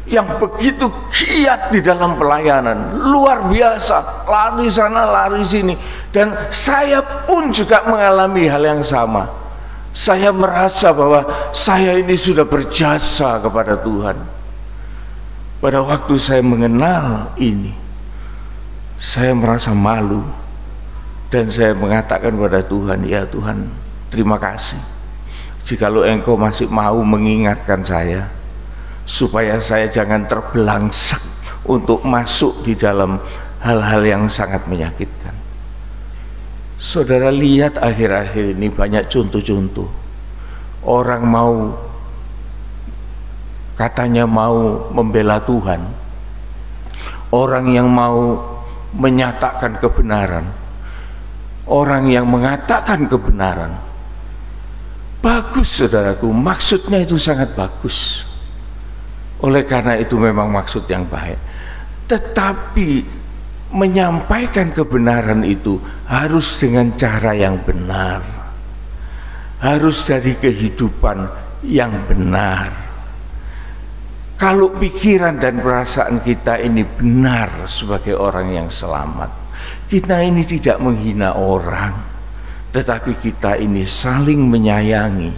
yang begitu giat di dalam pelayanan, luar biasa, lari sana lari sini, dan saya pun juga mengalami hal yang sama. Saya merasa bahwa saya ini sudah berjasa kepada Tuhan. Pada waktu saya mengenal ini, saya merasa malu. Dan saya mengatakan kepada Tuhan, ya Tuhan, terima kasih jikalau engkau masih mau mengingatkan saya, supaya saya jangan terbelangsak untuk masuk di dalam hal-hal yang sangat menyakitkan. Saudara lihat akhir-akhir ini banyak contoh-contoh. Orang mau, katanya mau membela Tuhan, orang yang mau menyatakan kebenaran, orang yang mengatakan kebenaran. Bagus, saudaraku, maksudnya itu sangat bagus. Oleh karena itu memang maksud yang baik. Tetapi menyampaikan kebenaran itu harus dengan cara yang benar, harus dari kehidupan yang benar. Kalau pikiran dan perasaan kita ini benar sebagai orang yang selamat, kita ini tidak menghina orang, tetapi kita ini saling menyayangi,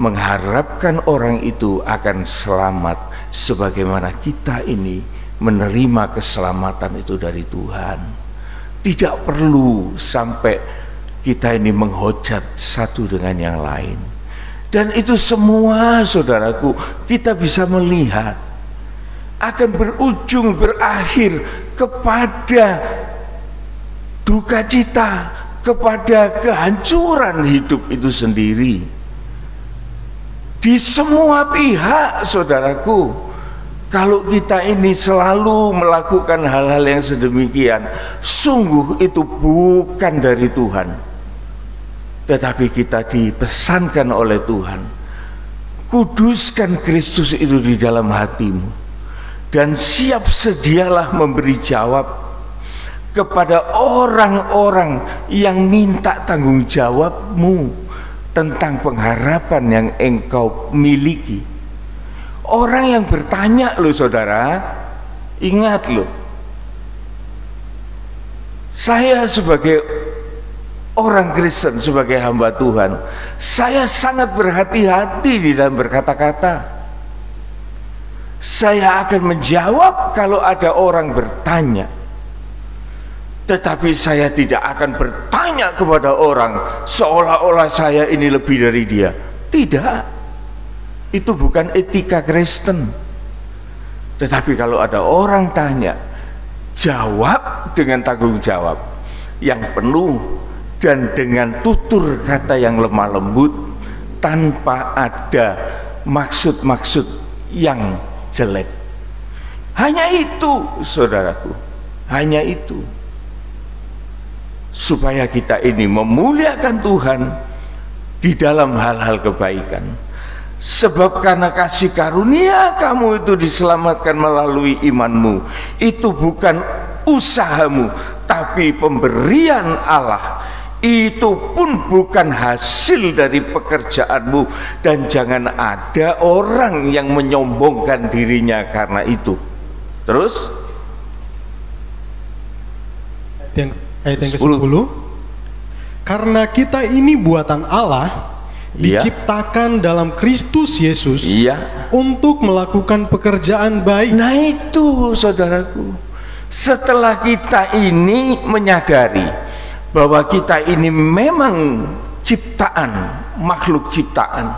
mengharapkan orang itu akan selamat sebagaimana kita ini menerima keselamatan itu dari Tuhan. Tidak perlu sampai kita ini menghujat satu dengan yang lain. Dan itu semua, saudaraku, kita bisa melihat akan berujung berakhir kepada duka cita, kepada kehancuran hidup itu sendiri. Di semua pihak, saudaraku, kalau kita ini selalu melakukan hal-hal yang sedemikian, sungguh itu bukan dari Tuhan. Tetapi kita dipesankan oleh Tuhan, kuduskan Kristus itu di dalam hatimu, dan siap sedialah memberi jawab kepada orang-orang yang minta tanggung jawabmu tentang pengharapan yang engkau miliki. Orang yang bertanya loh saudara, ingat loh, saya sebagai orang Kristen, sebagai hamba Tuhan, saya sangat berhati-hati di dalam berkata-kata. Saya akan menjawab kalau ada orang bertanya, tetapi saya tidak akan bertanya kepada orang seolah-olah saya ini lebih dari dia. Tidak, itu bukan etika Kristen. Tetapi kalau ada orang tanya, jawab dengan tanggung jawab yang penuh dan dengan tutur kata yang lemah lembut, tanpa ada maksud-maksud yang jelek. Hanya itu, saudaraku, hanya itu, supaya kita ini memuliakan Tuhan di dalam hal-hal kebaikan. Sebab karena kasih karunia kamu itu diselamatkan melalui imanmu, itu bukan usahamu, tapi pemberian Allah. Itu pun bukan hasil dari pekerjaanmu, dan jangan ada orang yang menyombongkan dirinya karena itu. Terus ayat yang ke-10, karena kita ini buatan Allah, diciptakan dalam Kristus Yesus untuk melakukan pekerjaan baik. Nah itu, saudaraku, setelah kita ini menyadari bahwa kita ini memang ciptaan, makhluk ciptaan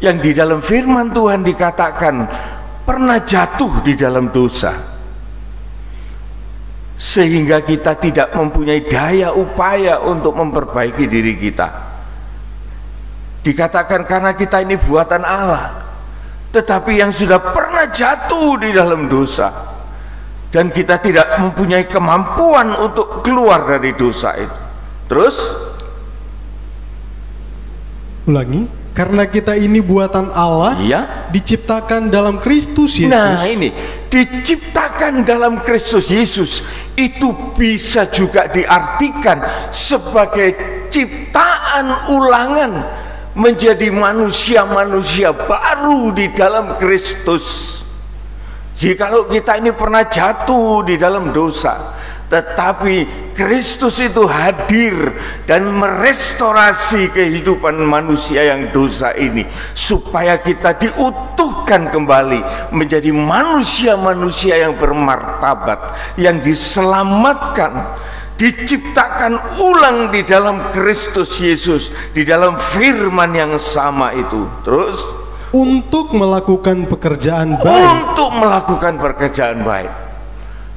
yang di dalam firman Tuhan dikatakan pernah jatuh di dalam dosa, sehingga kita tidak mempunyai daya upaya untuk memperbaiki diri kita. Dikatakan karena kita ini buatan Allah, tetapi yang sudah pernah jatuh di dalam dosa, dan kita tidak mempunyai kemampuan untuk keluar dari dosa itu. Terus ulangi, karena kita ini buatan Allah, diciptakan dalam Kristus Yesus. Nah ini, diciptakan dalam Kristus Yesus itu bisa juga diartikan sebagai ciptaan ulangan, menjadi manusia-manusia baru di dalam Kristus. Jikalau kita ini pernah jatuh di dalam dosa, tetapi Kristus itu hadir dan merestorasi kehidupan manusia yang dosa ini, supaya kita diutuhkan kembali menjadi manusia-manusia yang bermartabat, yang diselamatkan, diciptakan ulang di dalam Kristus Yesus, di dalam firman yang sama itu. Terus untuk melakukan pekerjaan baik. Untuk melakukan pekerjaan baik.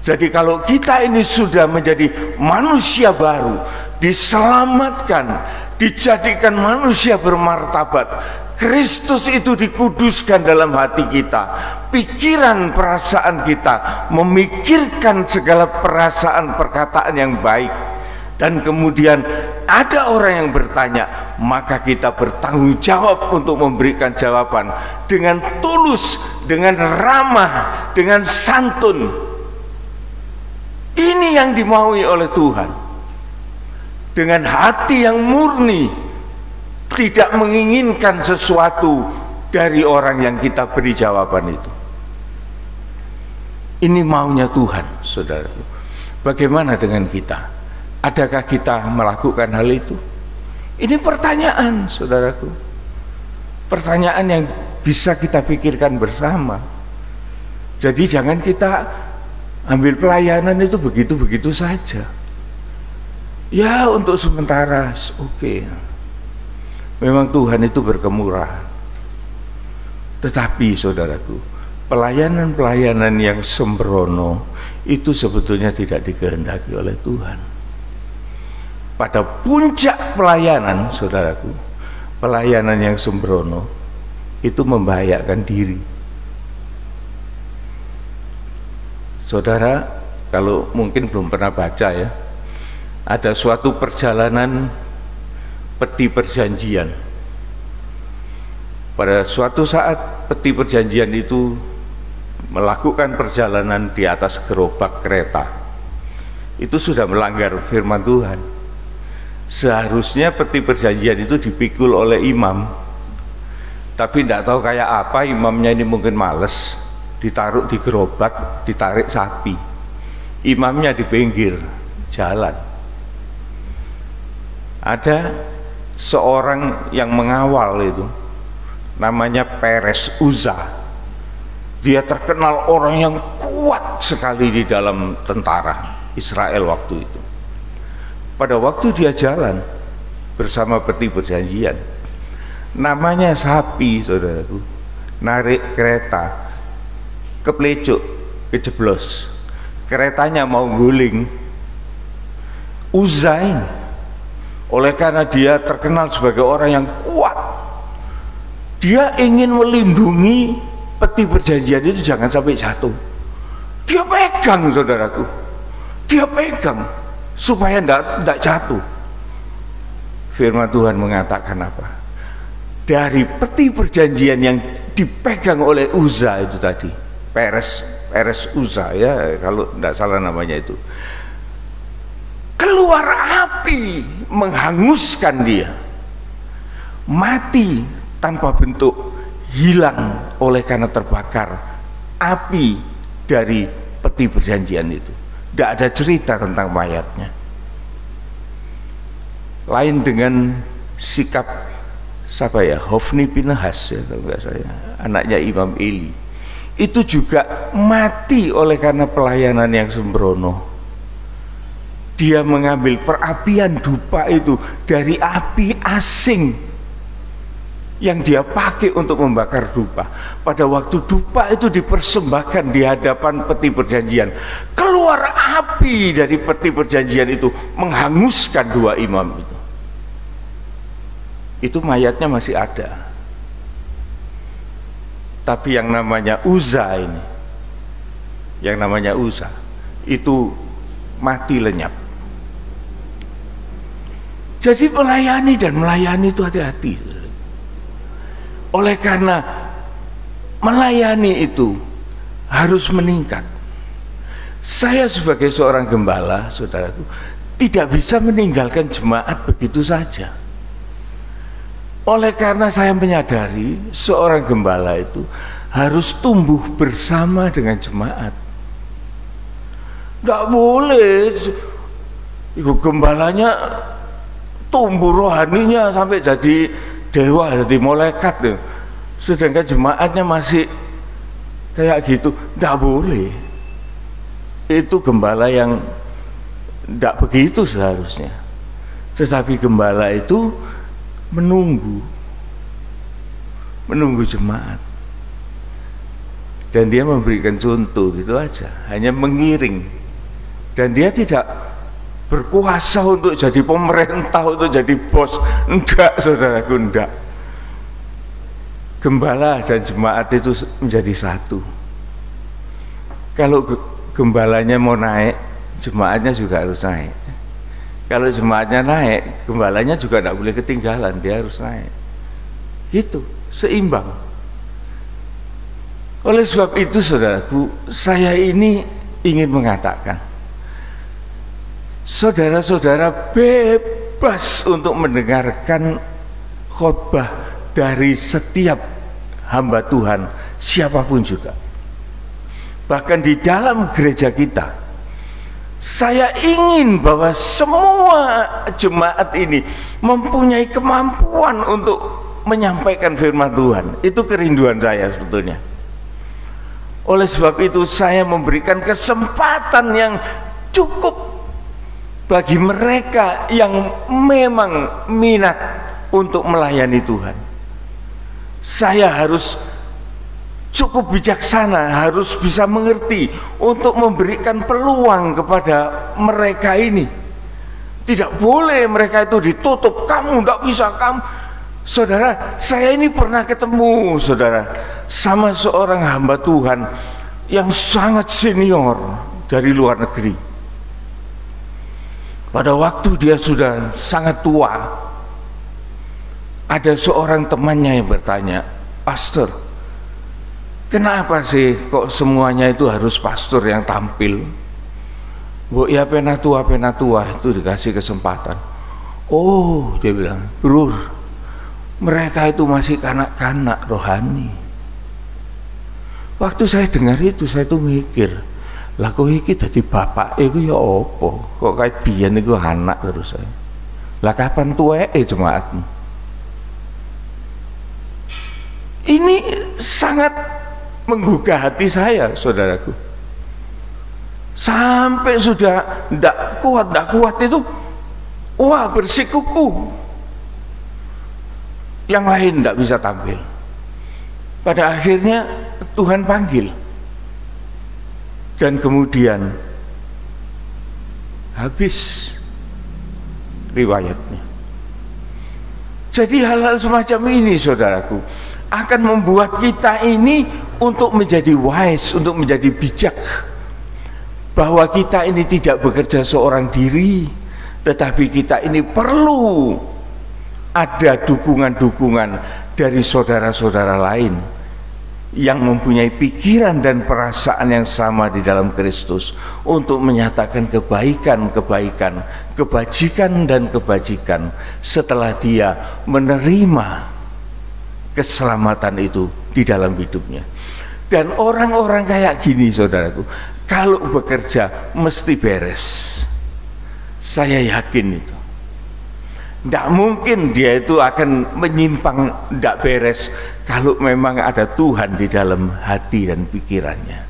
Jadi kalau kita ini sudah menjadi manusia baru, diselamatkan, dijadikan manusia bermartabat, Kristus itu dikuduskan dalam hati kita, pikiran perasaan kita memikirkan segala perasaan perkataan yang baik. Dan kemudian ada orang yang bertanya, maka kita bertanggung jawab untuk memberikan jawaban dengan tulus, dengan ramah, dengan santun. Ini yang dimaui oleh Tuhan. Dengan hati yang murni, tidak menginginkan sesuatu dari orang yang kita beri jawaban itu. Ini maunya Tuhan, saudaraku. Bagaimana dengan kita? Adakah kita melakukan hal itu? Ini pertanyaan, saudaraku. Pertanyaan yang bisa kita pikirkan bersama. Jadi jangan kita ambil pelayanan itu begitu-begitu saja. Ya, untuk sementara, oke. Memang Tuhan itu berkemurahan. Tetapi saudaraku, pelayanan-pelayanan yang sembrono itu sebetulnya tidak dikehendaki oleh Tuhan. Pada puncak pelayanan, saudaraku, pelayanan yang sembrono itu membahayakan diri. Saudara, kalau mungkin belum pernah baca ya, ada suatu perjalanan peti perjanjian. Pada suatu saat peti perjanjian itu melakukan perjalanan di atas gerobak kereta. Itu sudah melanggar firman Tuhan. Seharusnya peti perjanjian itu dipikul oleh imam. Tapi tidak tahu kayak apa, imamnya ini mungkin males, ditaruh di gerobak, ditarik sapi. Imamnya di pinggir jalan. Ada seorang yang mengawal itu, namanya Peres Uza. Dia terkenal orang yang kuat sekali di dalam tentara Israel waktu itu. Pada waktu dia jalan bersama peti perjanjian, namanya sapi, saudaraku, narik kereta, keplecuk, kejeblos, keretanya mau guling. Uza ini, oleh karena dia terkenal sebagai orang yang kuat, dia ingin melindungi peti perjanjian itu jangan sampai jatuh. Dia pegang, saudaraku, dia pegang supaya tidak jatuh. Firman Tuhan mengatakan apa? Dari peti perjanjian yang dipegang oleh Uza itu tadi, Peres Uza ya, kalau tidak salah namanya itu, keluar api menghanguskan dia, mati tanpa bentuk, hilang oleh karena terbakar api dari peti perjanjian itu. Tidak ada cerita tentang mayatnya. Lain dengan sikap siapa ya, Hofni Pinehas ya, kalau nggak saya, anaknya Imam Eli, itu juga mati oleh karena pelayanan yang sembrono. Dia mengambil perapian dupa itu dari api asing yang dia pakai untuk membakar dupa. Pada waktu dupa itu dipersembahkan di hadapan peti perjanjian, keluar api dari peti perjanjian itu menghanguskan dua imam itu. Itu mayatnya masih ada. Tapi yang namanya Uza ini, yang namanya Uza itu mati lenyap. Jadi melayani itu hati-hati. Oleh karena melayani itu harus meningkat. Saya sebagai seorang gembala, saudaraku, tidak bisa meninggalkan jemaat begitu saja. Oleh karena saya menyadari seorang gembala itu harus tumbuh bersama dengan jemaat. Nggak boleh gembalanya tumbuh rohaninya sampai jadi dewa, jadi malaikat tuh, sedangkan jemaatnya masih kayak gitu. Tidak boleh. Itu gembala yang tidak begitu seharusnya. Tetapi gembala itu menunggu jemaat, dan dia memberikan contoh gitu aja, hanya mengiring, dan dia tidak berkuasa untuk jadi pemerintah, untuk jadi bos. Enggak, saudaraku, enggak. Gembala dan jemaat itu menjadi satu. Kalau gembalanya mau naik, jemaatnya juga harus naik. Kalau jemaatnya naik, gembalanya juga tidak boleh ketinggalan, dia harus naik. Gitu, seimbang. Oleh sebab itu, saudaraku, saya ini ingin mengatakan, saudara-saudara bebas untuk mendengarkan khotbah dari setiap hamba Tuhan, siapapun juga. bahkan di dalam gereja kita. Saya ingin bahwa semua jemaat ini mempunyai kemampuan untuk menyampaikan firman Tuhan. Itu kerinduan saya sebetulnya. Oleh sebab itu saya memberikan kesempatan yang cukup bagi mereka yang memang minat untuk melayani Tuhan. Saya harus cukup bijaksana, harus bisa mengerti untuk memberikan peluang kepada mereka ini. Tidak boleh mereka itu ditutup, kamu tidak bisa, kamu. Saudara, saya ini pernah ketemu, saudara, sama seorang hamba Tuhan yang sangat senior dari luar negeri. Pada waktu dia sudah sangat tua, ada seorang temannya yang bertanya, "Pastor, kenapa sih kok semuanya itu harus pastor yang tampil? Bu, ya pena tua itu dikasih kesempatan." "Oh," dia bilang, "Bro, mereka itu masih kanak-kanak rohani." Waktu saya dengar itu, saya tuh mikir, lah kok iki dadi bapak iku ya apa? Kok kayak biyen iku anak terus saya. Lah kapan tuweke jemaatmu? Ini sangat menggugah hati saya, saudaraku. Sampai sudah ndak kuat itu, wah, bersikuku. Yang lain ndak bisa tampil. Pada akhirnya Tuhan panggil. Dan kemudian habis riwayatnya. Jadi hal-hal semacam ini, saudaraku, akan membuat kita ini untuk menjadi wise, untuk menjadi bijak, bahwa kita ini tidak bekerja seorang diri, tetapi kita ini perlu ada dukungan-dukungan dari saudara-saudara lain yang mempunyai pikiran dan perasaan yang sama di dalam Kristus untuk menyatakan kebaikan-kebaikan, kebajikan dan kebajikan setelah dia menerima keselamatan itu di dalam hidupnya. Dan orang-orang kayak gini, saudaraku, kalau bekerja mesti beres. Saya yakin itu. Tidak mungkin dia itu akan menyimpang, tidak beres, kalau memang ada Tuhan di dalam hati dan pikirannya.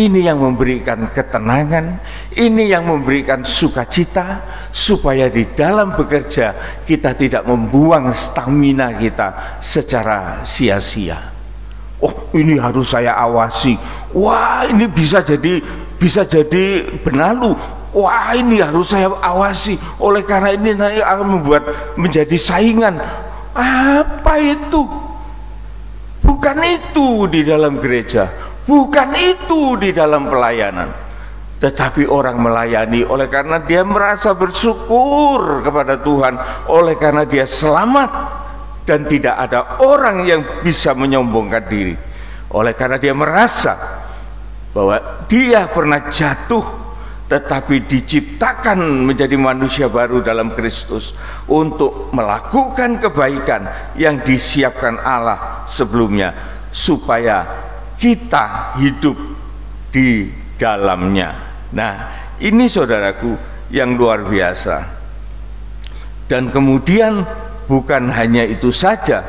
Ini yang memberikan ketenangan, ini yang memberikan sukacita, supaya di dalam bekerja kita tidak membuang stamina kita secara sia-sia. Oh, ini harus saya awasi. Wah, ini bisa jadi benalu. Wah, ini harus saya awasi. Oleh karena ini nanti akan membuat menjadi saingan. Apa itu? Bukan itu di dalam gereja, bukan itu di dalam pelayanan. Tetapi orang melayani oleh karena dia merasa bersyukur kepada Tuhan, oleh karena dia selamat dan tidak ada orang yang bisa menyombongkan diri. Oleh karena dia merasa bahwa dia pernah jatuh tetapi diciptakan menjadi manusia baru dalam Kristus untuk melakukan kebaikan yang disiapkan Allah sebelumnya, supaya kita hidup di dalamnya. Nah, ini saudaraku yang luar biasa. Dan kemudian bukan hanya itu saja,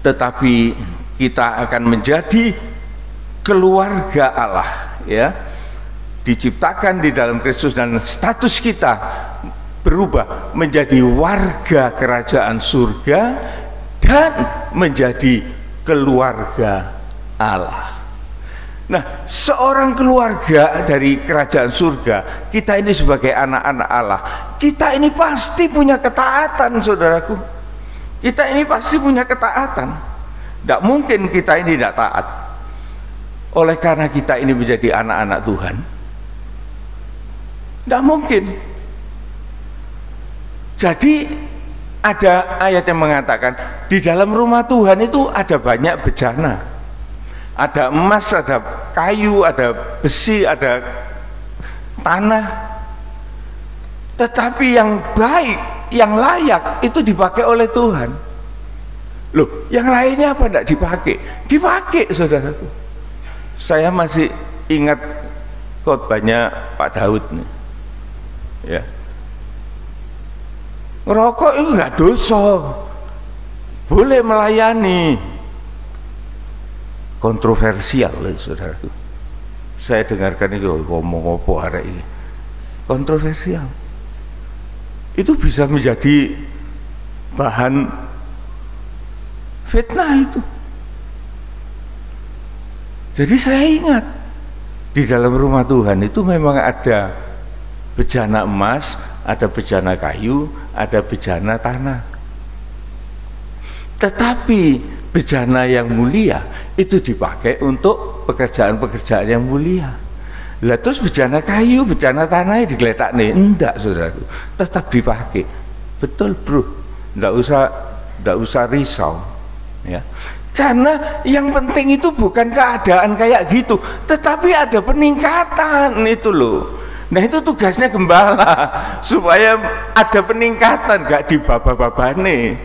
tetapi kita akan menjadi keluarga Allah, ya, diciptakan di dalam Kristus, dan status kita berubah menjadi warga kerajaan surga dan menjadi keluarga Allah. Nah, seorang keluarga dari kerajaan surga, kita ini sebagai anak-anak Allah, kita ini pasti punya ketaatan, saudaraku. Kita ini pasti punya ketaatan. Tidak mungkin kita ini tidak taat. Oleh karena kita ini menjadi anak-anak Tuhan, tidak mungkin. Jadi ada ayat yang mengatakan di dalam rumah Tuhan itu ada banyak bejana, ada emas, ada kayu, ada besi, ada tanah. Tetapi yang baik, yang layak itu dipakai oleh Tuhan. Loh, yang lainnya apa enggak dipakai? Dipakai, saudaraku. Saya masih ingat khotbahnya Pak Daud nih. Ya. Ngerokok itu enggak dosa. Boleh melayani. Kontroversial, saudaraku. Saya dengarkan itu ngomong apa hari ini. Kontroversial. Itu bisa menjadi bahan fitnah itu. Jadi saya ingat di dalam rumah Tuhan itu memang ada bejana emas, ada bejana kayu, ada bejana tanah. Tetapi bejana yang mulia itu dipakai untuk pekerjaan-pekerjaan yang mulia. Lah terus bejana kayu, bejana tanah digeletak nih, enggak saudaraku, tetap dipakai. Betul bro, enggak usah risau, ya. Karena yang penting itu bukan keadaan kayak gitu, tetapi ada peningkatan itu loh. Nah itu tugasnya gembala, supaya ada peningkatan, gak dibaba-babane.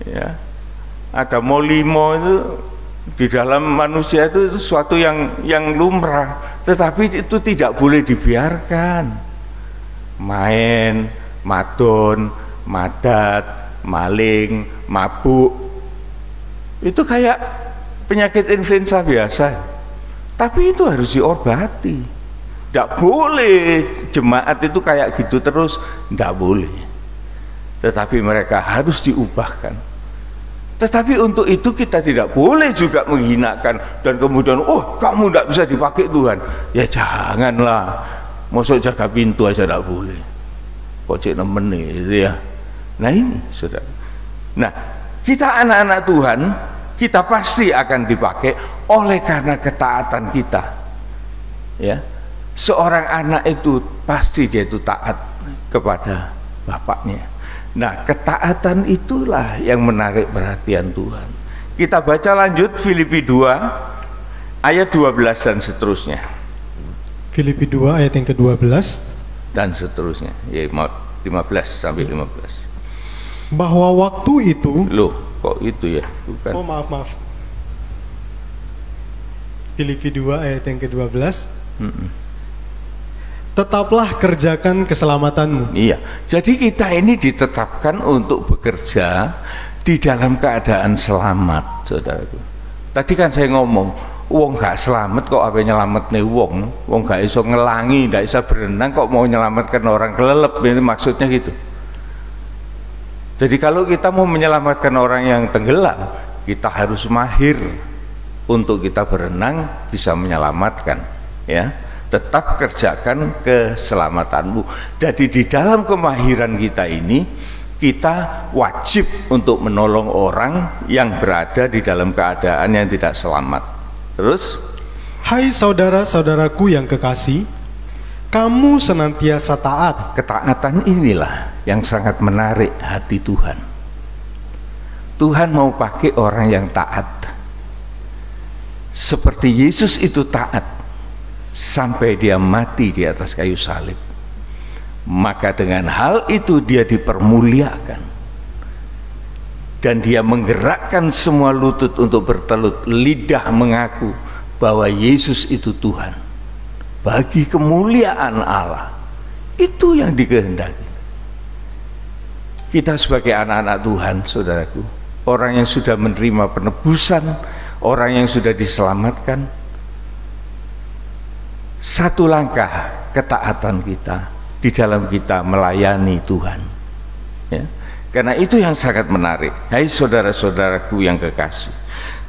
Ya, ada molimo itu di dalam manusia itu sesuatu yang lumrah, tetapi itu tidak boleh dibiarkan. Main, madon, madat, maling, mabuk, itu kayak penyakit influenza biasa, tapi itu harus diobati. Tidak boleh jemaat itu kayak gitu terus, tidak boleh. Tetapi mereka harus diubahkan. Tetapi untuk itu kita tidak boleh juga menghinakan dan kemudian, oh kamu tidak bisa dipakai Tuhan. Ya janganlah, masuk jaga pintu aja tidak boleh. Kok cek nemen itu ya. Nah ini saudara. Nah kita anak-anak Tuhan, kita pasti akan dipakai oleh karena ketaatan kita. Ya, seorang anak itu pasti dia itu taat kepada bapaknya. Nah, ketaatan itulah yang menarik perhatian Tuhan. Kita baca lanjut Filipi 2 ayat 12 dan seterusnya. Filipi 2 ayat yang ke-12 dan seterusnya. Ya, 15 sampai 15. Bahwa waktu itu, loh, kok itu ya? Bukan. Oh, maaf. Filipi 2 ayat yang ke-12. Tetaplah kerjakan keselamatanmu. Iya, jadi kita ini ditetapkan untuk bekerja di dalam keadaan selamat, saudaraku. Tadi kan saya ngomong, wong gak selamat kok apa nyelamet nih wong gak iso ngelangi, gak bisa berenang kok mau nyelamatkan orang kelelep, ini maksudnya gitu. Jadi kalau kita mau menyelamatkan orang yang tenggelam, kita harus mahir untuk kita berenang bisa menyelamatkan, ya. Tetap kerjakan keselamatanmu. Jadi di dalam kemahiran kita ini, kita wajib untuk menolong orang yang berada di dalam keadaan yang tidak selamat. Terus, hai saudara-saudaraku yang kekasih, kamu senantiasa taat. Ketaatan inilah yang sangat menarik hati Tuhan. Tuhan mau pakai orang yang taat. Seperti Yesus itu taat sampai dia mati di atas kayu salib, maka dengan hal itu dia dipermuliakan dan dia menggerakkan semua lutut untuk bertelut, lidah mengaku bahwa Yesus itu Tuhan. Bagi kemuliaan Allah, itu yang dikehendaki. Kita sebagai anak-anak Tuhan, saudaraku, orang yang sudah menerima penebusan, orang yang sudah diselamatkan, satu langkah ketaatan kita di dalam kita melayani Tuhan, ya. Karena itu yang sangat menarik. Hai saudara-saudaraku yang kekasih,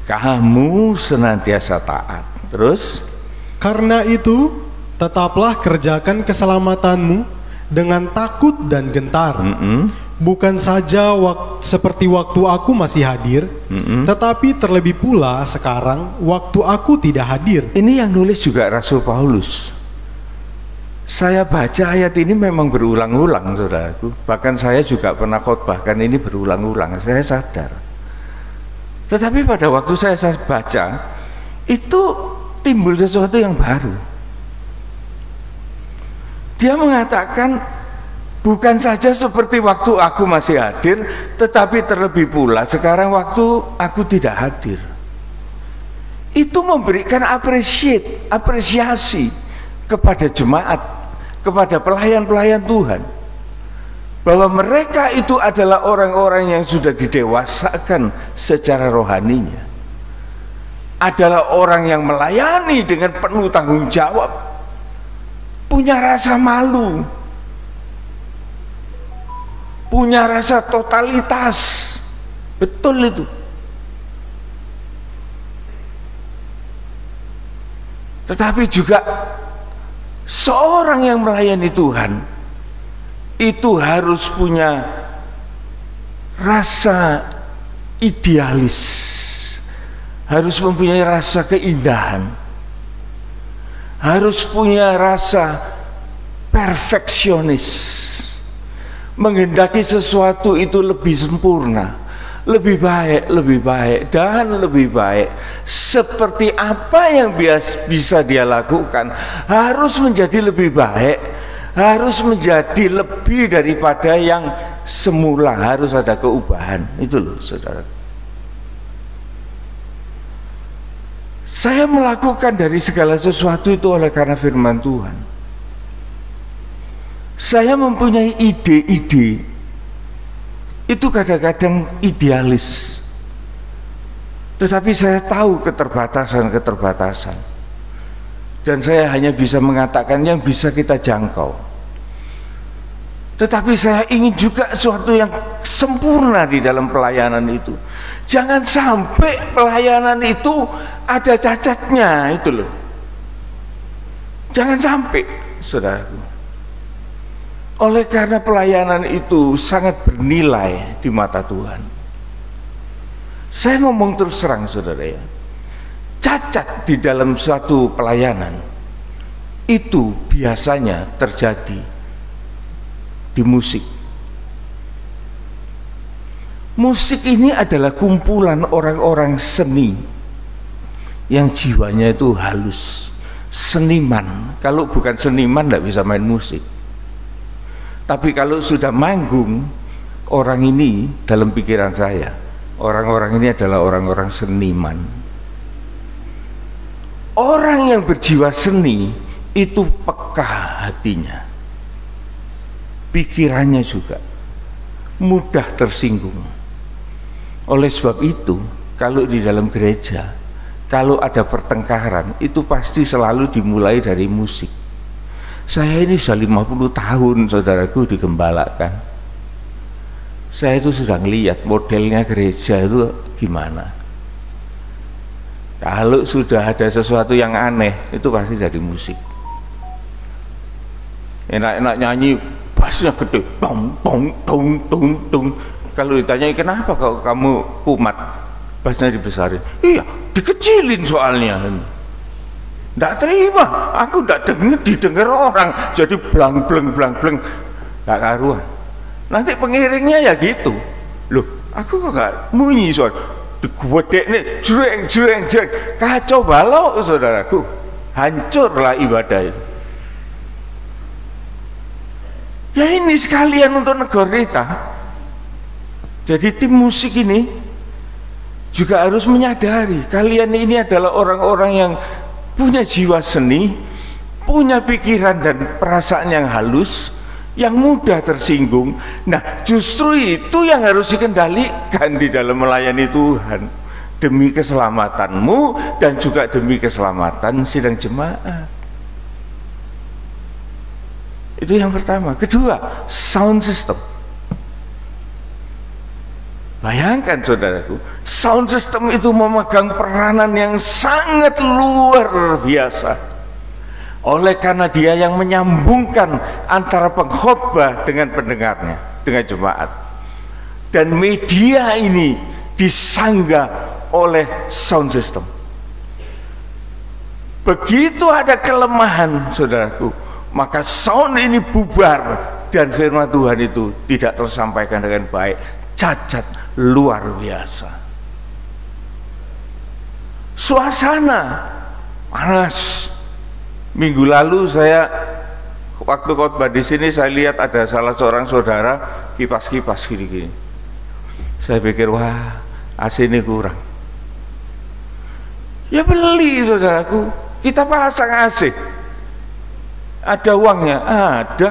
kamu senantiasa taat. Terus, karena itu tetaplah kerjakan keselamatanmu dengan takut dan gentar. Bukan saja seperti waktu aku masih hadir, tetapi terlebih pula sekarang waktu aku tidak hadir. Ini yang nulis juga Rasul Paulus. Saya baca ayat ini memang berulang-ulang, saudaraku. Bahkan saya juga pernah khotbahkan ini berulang-ulang. Saya sadar. Tetapi pada waktu saya baca, itu timbul sesuatu yang baru. Dia mengatakan Bukan saja seperti waktu aku masih hadir, tetapi terlebih pula sekarang waktu aku tidak hadir. Itu memberikan apresiasi kepada jemaat, kepada pelayan-pelayan Tuhan, bahwa mereka itu adalah orang-orang yang sudah didewasakan secara rohaninya, adalah orang yang melayani dengan penuh tanggung jawab, punya rasa malu, punya rasa totalitas. Betul itu. Tetapi juga seorang yang melayani Tuhan itu harus punya rasa idealis, harus mempunyai rasa keindahan, harus punya rasa perfeksionis, menghendaki sesuatu itu lebih sempurna, lebih baik, dan lebih baik. Seperti apa yang bisa dia lakukan, harus menjadi lebih baik, harus menjadi lebih daripada yang semula, harus ada keubahan. Itu loh, saudara. Saya melakukan dari segala sesuatu itu oleh karena firman Tuhan. Saya mempunyai ide-ide, itu kadang-kadang idealis, tetapi saya tahu keterbatasan-keterbatasan, dan saya hanya bisa mengatakan yang bisa kita jangkau. Tetapi saya ingin juga sesuatu yang sempurna di dalam pelayanan itu. Jangan sampai pelayanan itu ada cacatnya, itu loh. Jangan sampai, saudaraku. Oleh karena pelayanan itu sangat bernilai di mata Tuhan. Saya ngomong terus terang, saudara ya, cacat di dalam suatu pelayanan itu biasanya terjadi di musik. Musik ini adalah kumpulan orang-orang seni yang jiwanya itu halus, seniman. Kalau bukan seniman tidak bisa main musik. Tapi kalau sudah manggung, orang ini dalam pikiran saya, orang-orang ini adalah orang-orang seniman. Orang yang berjiwa seni itu peka hatinya, pikirannya juga mudah tersinggung. Oleh sebab itu, kalau di dalam gereja, kalau ada pertengkaran, itu pasti selalu dimulai dari musik. Saya ini sudah 50 tahun, saudaraku, digembalakan. Saya itu sudah ngelihat modelnya gereja itu gimana. Kalau sudah ada sesuatu yang aneh, itu pasti dari musik. Enak-enak nyanyi, bassnya gede, tong tong tong tong tong. Kalau ditanya kenapa kalau kamu kumat, bassnya dibesarin. Iya, dikecilin soalnya. Nggak terima, aku nggak didengar orang, jadi blang bleng nggak karuan. Nanti pengiringnya ya gitu. Loh, aku kok nggak bunyi soal digedek nih, jreng, kacau balau, saudaraku. Hancurlah ibadah itu. Ya ini sekalian untuk negara kita. Jadi tim musik ini juga harus menyadari kalian ini adalah orang-orang yang punya jiwa seni, punya pikiran dan perasaan yang halus, yang mudah tersinggung. Nah, justru itu yang harus dikendalikan di dalam melayani Tuhan, demi keselamatanmu dan juga demi keselamatan sidang jemaat. Itu yang pertama. Kedua, sound system. Bayangkan, saudaraku, sound system itu memegang peranan yang sangat luar biasa. Oleh karena dia yang menyambungkan antara pengkhotbah dengan pendengarnya, dengan jemaat. Dan media ini disanggah oleh sound system. Begitu ada kelemahan, saudaraku, maka sound ini bubar dan firman Tuhan itu tidak tersampaikan dengan baik. Cacat luar biasa. Suasana panas. Minggu lalu saya waktu khotbah di sini saya lihat ada salah seorang saudara kipas-kipas gini-gini. Saya pikir, wah, AC ini kurang. Ya beli, saudaraku, kita pasang AC. Ada uangnya? Ada.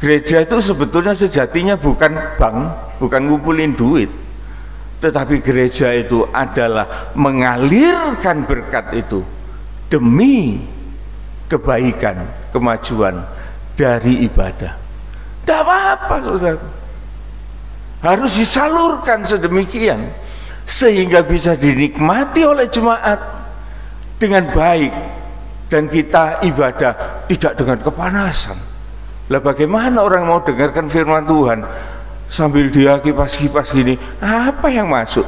Gereja itu sebetulnya sejatinya bukan bank, bukan ngumpulin duit, tetapi gereja itu adalah mengalirkan berkat itu demi kebaikan, kemajuan dari ibadah. Tidak apa-apa, saudaraku. Harus disalurkan sedemikian sehingga bisa dinikmati oleh jemaat dengan baik, dan kita ibadah tidak dengan kepanasan. Lah bagaimana orang mau dengarkan firman Tuhan sambil dia kipas-kipas gini? Apa yang masuk?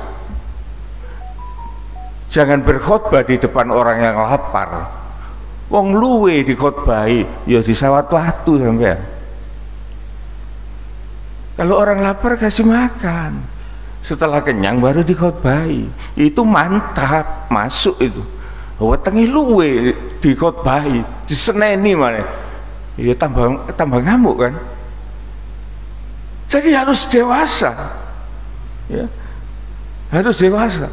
Jangan berkhotbah di depan orang yang lapar. Wong luwe dikhotbahi ya disawat watu sampean. Kalau orang lapar kasih makan, setelah kenyang baru dikhotbahi. Itu mantap, masuk itu. Wetengi luwe dikhotbahi, diseneni mana? Ya tambah ngamuk kan. Jadi harus dewasa, ya, harus dewasa.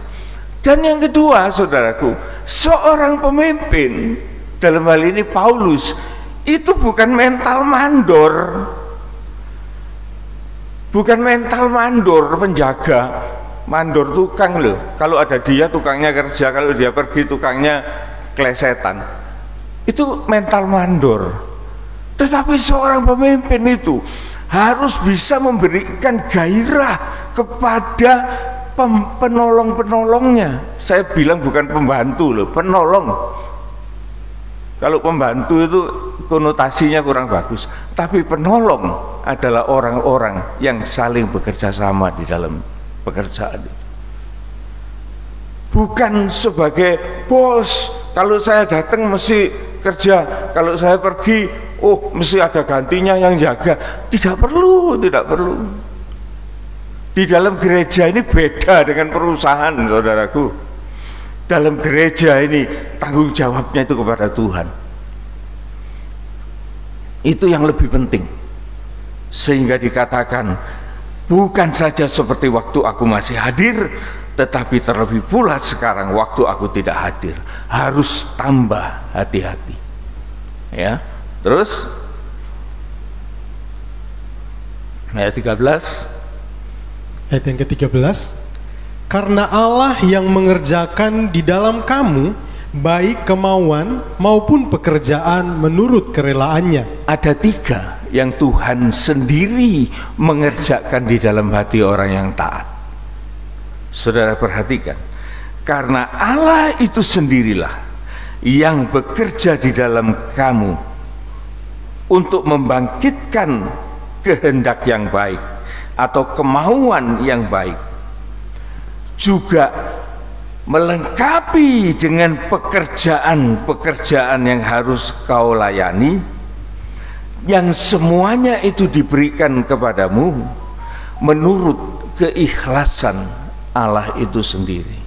Dan yang kedua, saudaraku, seorang pemimpin, dalam hal ini Paulus, itu bukan mental mandor. Bukan mental mandor, penjaga, mandor tukang loh. Kalau ada dia tukangnya kerja, kalau dia pergi tukangnya klesetan. Itu mental mandor. Tetapi seorang pemimpin itu harus bisa memberikan gairah kepada penolong-penolongnya. Saya bilang bukan pembantu loh, penolong. Kalau pembantu itu konotasinya kurang bagus, tapi penolong adalah orang-orang yang saling bekerja sama di dalam pekerjaan itu. Bukan sebagai bos, kalau saya datang mesti kerja, kalau saya pergi, oh mesti ada gantinya yang jaga. Tidak perlu, tidak perlu. Di dalam gereja ini beda dengan perusahaan, saudaraku. Dalam gereja ini tanggung jawabnya itu kepada Tuhan. Itu yang lebih penting. Sehingga dikatakan, bukan saja seperti waktu aku masih hadir, tetapi terlebih pula sekarang waktu aku tidak hadir. Harus tambah hati-hati. Ya. Terus ayat 13. Ayat yang ke-13. Karena Allah yang mengerjakan di dalam kamu baik kemauan maupun pekerjaan menurut kerelaannya. Ada 3 yang Tuhan sendiri mengerjakan di dalam hati orang yang taat. Saudara perhatikan, karena Allah itu sendirilah yang bekerja di dalam kamu untuk membangkitkan kehendak yang baik atau kemauan yang baik, juga melengkapi dengan pekerjaan-pekerjaan yang harus kau layani, yang semuanya itu diberikan kepadamu menurut keikhlasan Allah itu sendiri.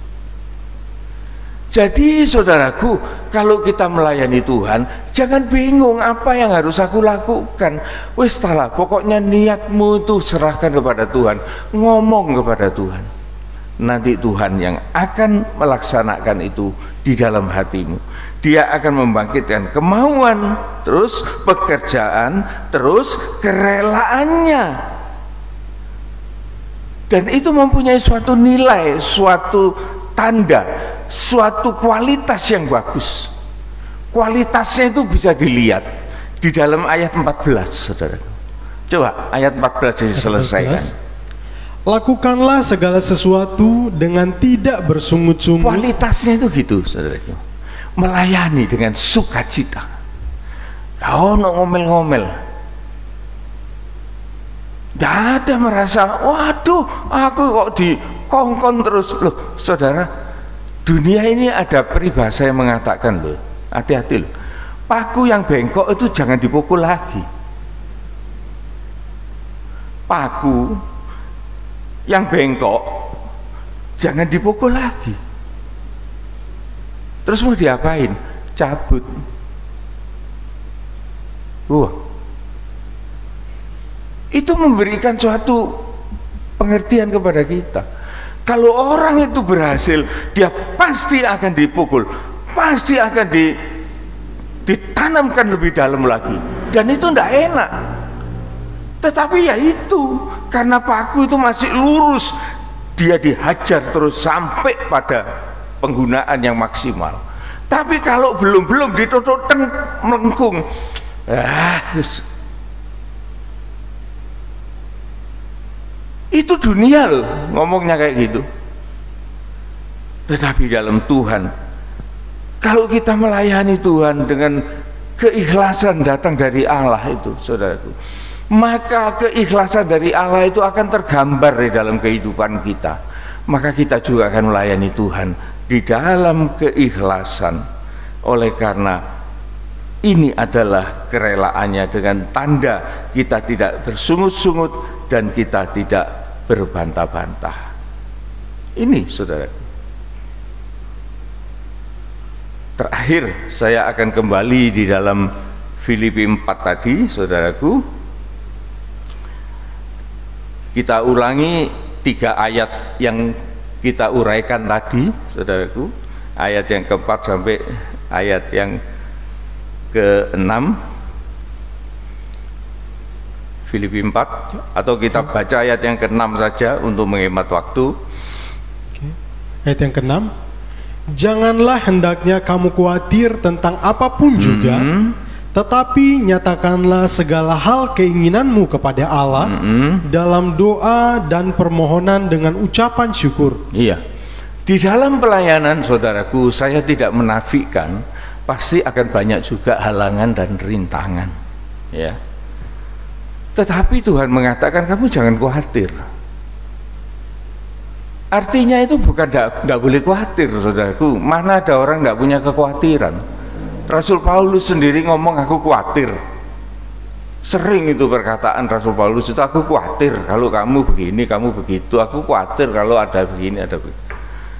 Jadi saudaraku, kalau kita melayani Tuhan, jangan bingung apa yang harus aku lakukan. Wis talah, pokoknya niatmu itu serahkan kepada Tuhan, ngomong kepada Tuhan. Nanti Tuhan yang akan melaksanakan itu di dalam hatimu. Dia akan membangkitkan kemauan, terus pekerjaan, terus kerelaannya. Dan itu mempunyai suatu nilai, suatu tanda, suatu kualitas yang bagus. Kualitasnya itu bisa dilihat di dalam ayat 14, saudara. Coba ayat 14 diselesaikan. Lakukanlah segala sesuatu dengan tidak bersungut-sungut. Kualitasnya itu gitu, saudaraku. Melayani dengan sukacita. Kau no ngomel-ngomel. Tidak ada merasa, waduh, aku kok dikongkon terus. Loh, saudara, dunia ini ada peribahasa yang mengatakan, loh, hati-hati loh, paku yang bengkok itu jangan dipukul lagi. Paku yang bengkok jangan dipukul lagi. Terus mau diapain? Cabut. itu memberikan suatu pengertian kepada kita. Kalau orang itu berhasil, dia pasti akan dipukul, pasti akan ditanamkan lebih dalam lagi, dan itu tidak enak. Tetapi ya itu, karena paku itu masih lurus, dia dihajar terus sampai pada penggunaan yang maksimal. Tapi kalau belum ditutup melengkung, itu dunia loh ngomongnya kayak gitu. Tetapi dalam Tuhan, kalau kita melayani Tuhan dengan keikhlasan datang dari Allah itu, saudaraku, maka keikhlasan dari Allah itu akan tergambar di dalam kehidupan kita. Maka kita juga akan melayani Tuhan di dalam keikhlasan. Oleh karena ini adalah kerelaannya, dengan tanda kita tidak bersungut-sungut dan kita tidak berbantah-bantah. Ini, saudara. Terakhir saya akan kembali di dalam Filipi 4 tadi, saudaraku. Kita ulangi 3 ayat yang kita uraikan tadi, saudaraku. Ayat yang keempat sampai ayat yang ke-6, Filipi 4, atau kita baca ayat yang ke-6 saja untuk menghemat waktu. Ayat yang ke-6, janganlah hendaknya kamu khawatir tentang apapun juga, tetapi nyatakanlah segala hal keinginanmu kepada Allah dalam doa dan permohonan dengan ucapan syukur. Iya, di dalam pelayanan, saudaraku, saya tidak menafikan pasti akan banyak juga halangan dan rintangan, ya. Tetapi Tuhan mengatakan kamu jangan khawatir. Artinya itu bukan tidak boleh khawatir, saudaraku. Mana ada orang tidak punya kekhawatiran? Rasul Paulus sendiri ngomong aku khawatir. Sering itu perkataan Rasul Paulus itu, aku khawatir kalau kamu begini, kamu begitu. Aku khawatir kalau ada begini, ada begitu.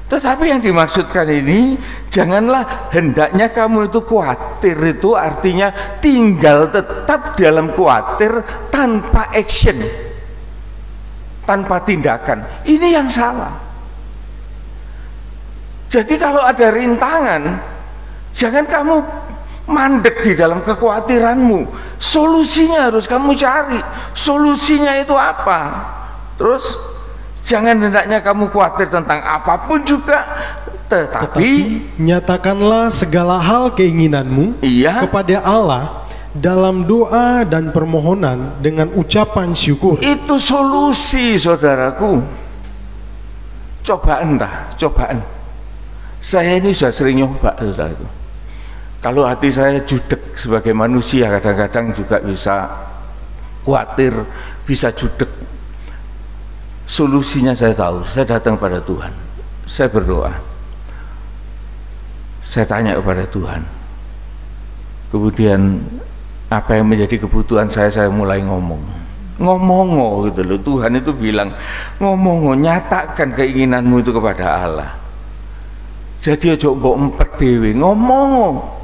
Tetapi yang dimaksudkan ini, janganlah hendaknya kamu itu khawatir, itu artinya tinggal tetap dalam khawatir tanpa action, tanpa tindakan. Ini yang salah. Jadi kalau ada rintangan, jangan kamu mandek di dalam kekhawatiranmu. Solusinya harus kamu cari. Solusinya itu apa? Terus jangan hendaknya kamu khawatir tentang apapun juga, tetapi nyatakanlah segala hal keinginanmu kepada Allah dalam doa dan permohonan dengan ucapan syukur. Itu solusi, saudaraku. Cobaan cobaan. Saya ini sudah sering nyoba, saudaraku. Kalau hati saya judek sebagai manusia, kadang-kadang juga bisa khawatir, bisa judek. Solusinya saya tahu, saya datang pada Tuhan, saya berdoa, saya tanya kepada Tuhan, kemudian apa yang menjadi kebutuhan saya mulai ngomong gitu loh. Tuhan itu bilang ngomong, nyatakan keinginanmu itu kepada Allah. Jadi aja mbok empet dhewe, ngomong.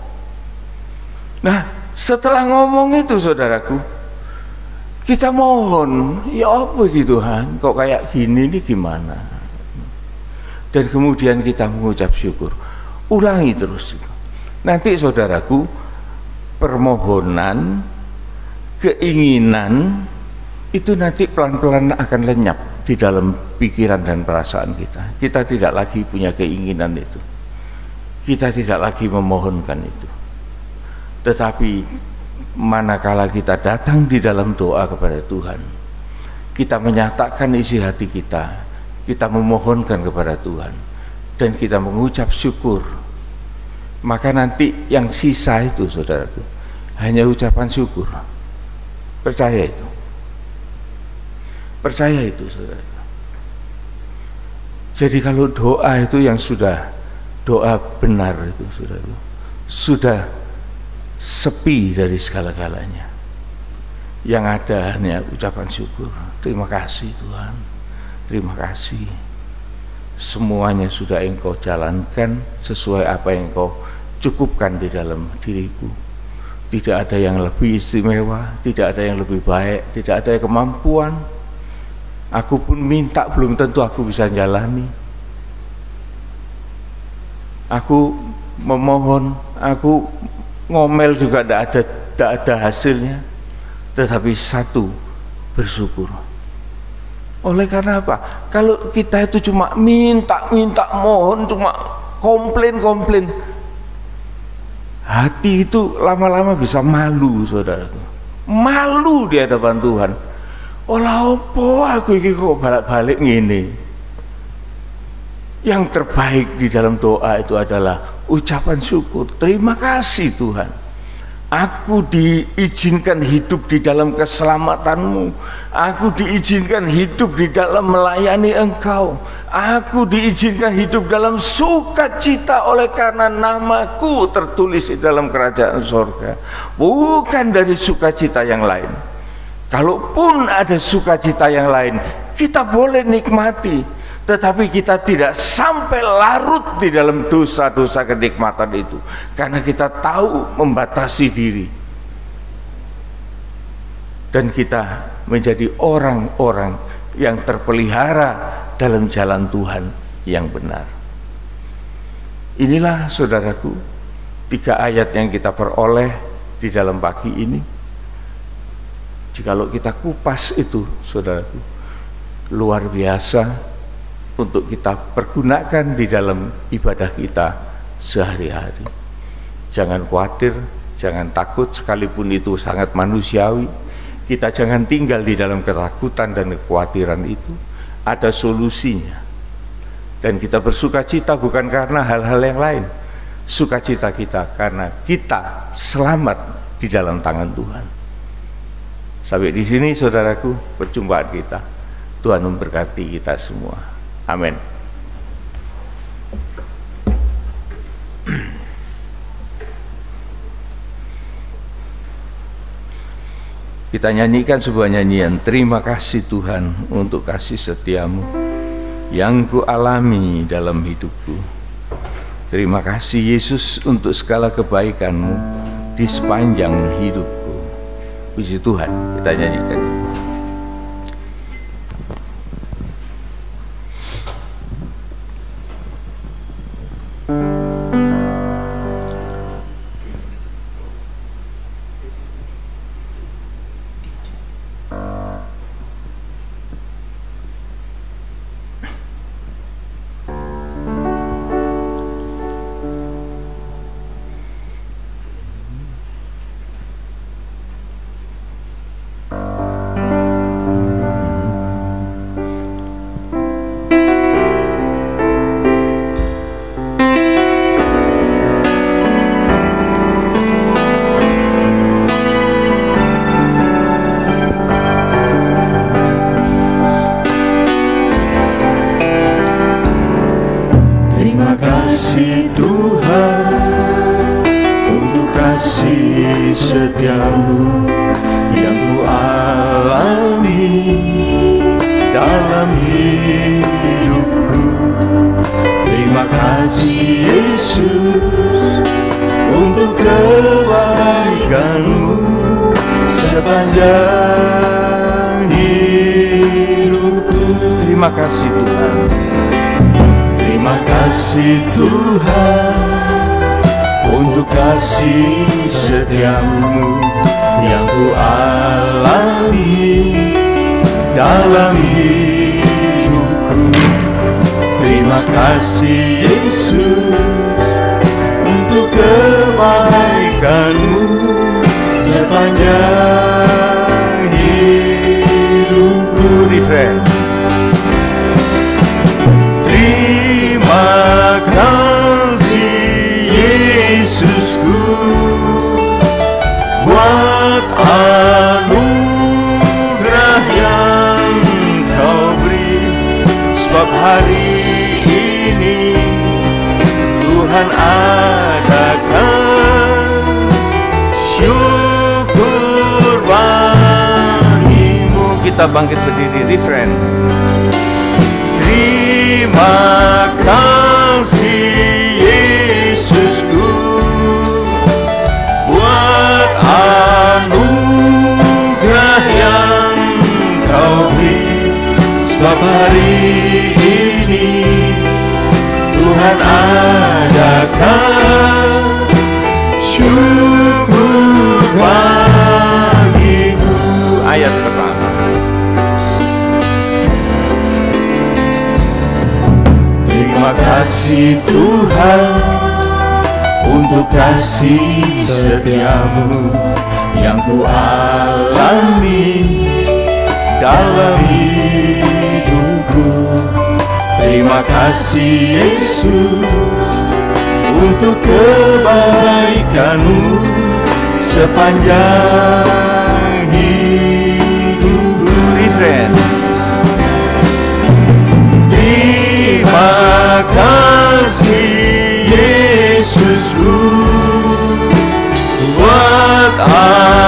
Nah, setelah ngomong itu, saudaraku, kita mohon, ya apa gitu Tuhan, kok kayak gini, ini gimana? Dan kemudian kita mengucap syukur. Ulangi terus. Nanti, saudaraku, permohonan, keinginan itu nanti pelan-pelan akan lenyap di dalam pikiran dan perasaan kita. Kita tidak lagi punya keinginan itu. Kita tidak lagi memohonkan itu. Tetapi manakala kita datang di dalam doa kepada Tuhan, kita menyatakan isi hati kita, kita memohonkan kepada Tuhan, dan kita mengucap syukur, maka nanti yang sisa itu, saudaraku, hanya ucapan syukur. Percaya itu. Percaya itu, saudaraku. Jadi kalau doa itu yang sudah doa benar itu, saudaraku, sudah sepi dari segala-galanya. Yang ada hanya ucapan syukur. Terima kasih Tuhan, terima kasih. Semuanya sudah Engkau jalankan sesuai apa yang Engkau cukupkan di dalam diriku. Tidak ada yang lebih istimewa, tidak ada yang lebih baik, tidak ada kemampuan. Aku pun minta belum tentu aku bisa jalani. Aku memohon, aku ngomel juga tidak ada hasilnya. Tetapi satu, bersyukur. Oleh karena apa? Kalau kita itu cuma minta, mohon, cuma komplain, hati itu lama-lama bisa malu, saudaraku. Malu di hadapan Tuhan. Olah opo aku iki kok balik-balik ngene. Yang terbaik di dalam doa itu adalah ucapan syukur. Terima kasih Tuhan. Aku diizinkan hidup di dalam keselamatanmu. Aku diizinkan hidup di dalam melayani Engkau. Aku diizinkan hidup dalam sukacita oleh karena namaku tertulis di dalam kerajaan surga. Bukan dari sukacita yang lain. Kalaupun ada sukacita yang lain, kita boleh nikmati. Tetapi kita tidak sampai larut di dalam dosa-dosa kenikmatan itu, karena kita tahu membatasi diri, dan kita menjadi orang-orang yang terpelihara dalam jalan Tuhan yang benar. Inilah saudaraku 3 ayat yang kita peroleh di dalam pagi ini. Jikalau kita kupas itu, saudaraku, luar biasa untuk kita pergunakan di dalam ibadah kita sehari-hari. Jangan khawatir, jangan takut, sekalipun itu sangat manusiawi. Kita jangan tinggal di dalam ketakutan dan kekhawatiran itu. Ada solusinya. Dan kita bersukacita bukan karena hal-hal yang lain. Sukacita kita karena kita selamat di dalam tangan Tuhan. Sampai di sini saudaraku perjumpaan kita. Tuhan memberkati kita semua. Amin. Kita nyanyikan sebuah nyanyian. Terima kasih Tuhan untuk kasih setiamu yang ku alami dalam hidupku. Terima kasih Yesus untuk segala kebaikanmu di sepanjang hidupku. Puji Tuhan, kita nyanyikan. setiamu yang ku alami dalam hidupku. Terima kasih Yesus untuk kebaikanmu sepanjang hidupku. Terima kasih Tuhan. Terima kasih Tuhan untuk kasih setiamu yang ku alami dalam hidupku. Terima kasih Yesus untuk kebaikanmu sepanjang hidupku. Refresh. Terima kasih Yesusku buat anugerah yang kau beri, sebab hari ini Tuhan adakan syukur bagimu. Kita bangkit berdiri, refrain. Terima kasih Yesusku buat Terima kasih Tuhan untuk kasih setiamu yang ku alami dalam hidupku. Terima kasih Yesus untuk kebaikanmu sepanjang hidupku. Refrain. Terima kasih Yesusku buat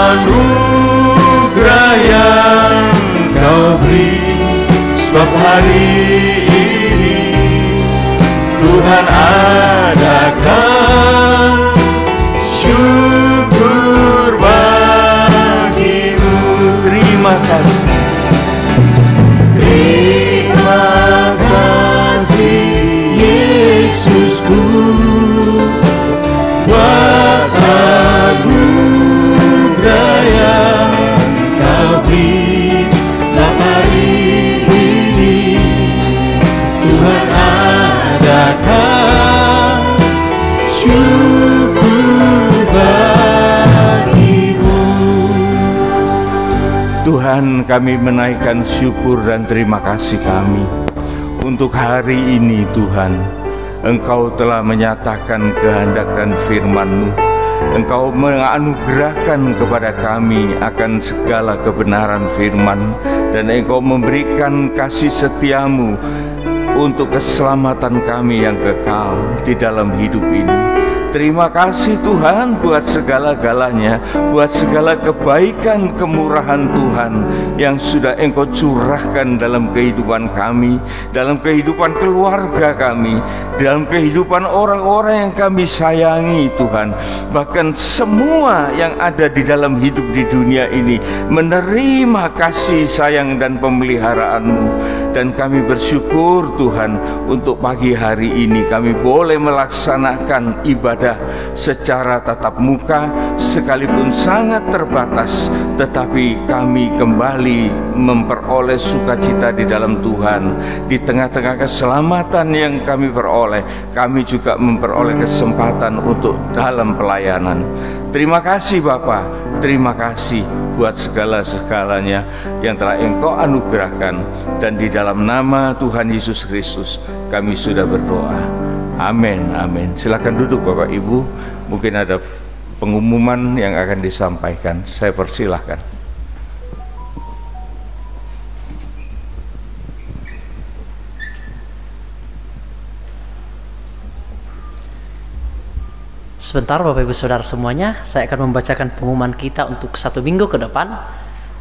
anugerah yang Kau beri, sebab hari ini Tuhan adakan syukur bagimu. Terima kasih. Terima kasih Yesusku buat anugerah yang Kau beri, setiap hari ini Tuhan adakan syukur bagimu. Tuhan, kami menaikkan syukur dan terima kasih kami untuk hari ini. Tuhan, Engkau telah menyatakan kehendak dan firman-Mu. Engkau menganugerahkan kepada kami akan segala kebenaran firman, dan Engkau memberikan kasih setiamu untuk keselamatan kami yang kekal di dalam hidup ini. Terima kasih Tuhan buat segala-galanya, buat segala kebaikan kemurahan Tuhan yang sudah Engkau curahkan dalam kehidupan kami, dalam kehidupan keluarga kami, dalam kehidupan orang-orang yang kami sayangi Tuhan. Bahkan semua yang ada di dalam hidup di dunia ini menerima kasih sayang dan pemeliharaan-Mu. Dan kami bersyukur Tuhan untuk pagi hari ini kami boleh melaksanakan ibadah secara tatap muka, sekalipun sangat terbatas, tetapi kami kembali memperoleh sukacita di dalam Tuhan. Di tengah-tengah keselamatan yang kami peroleh, kami juga memperoleh kesempatan untuk dalam pelayanan. Terima kasih Bapa, terima kasih buat segala-segalanya yang telah Engkau anugerahkan. Dan di dalam nama Tuhan Yesus Kristus kami sudah berdoa. Amin, amin. Silakan duduk Bapak Ibu. Mungkin ada pengumuman yang akan disampaikan. Saya persilahkan. Sebentar Bapak Ibu Saudara semuanya, saya akan membacakan pengumuman kita untuk 1 minggu ke depan.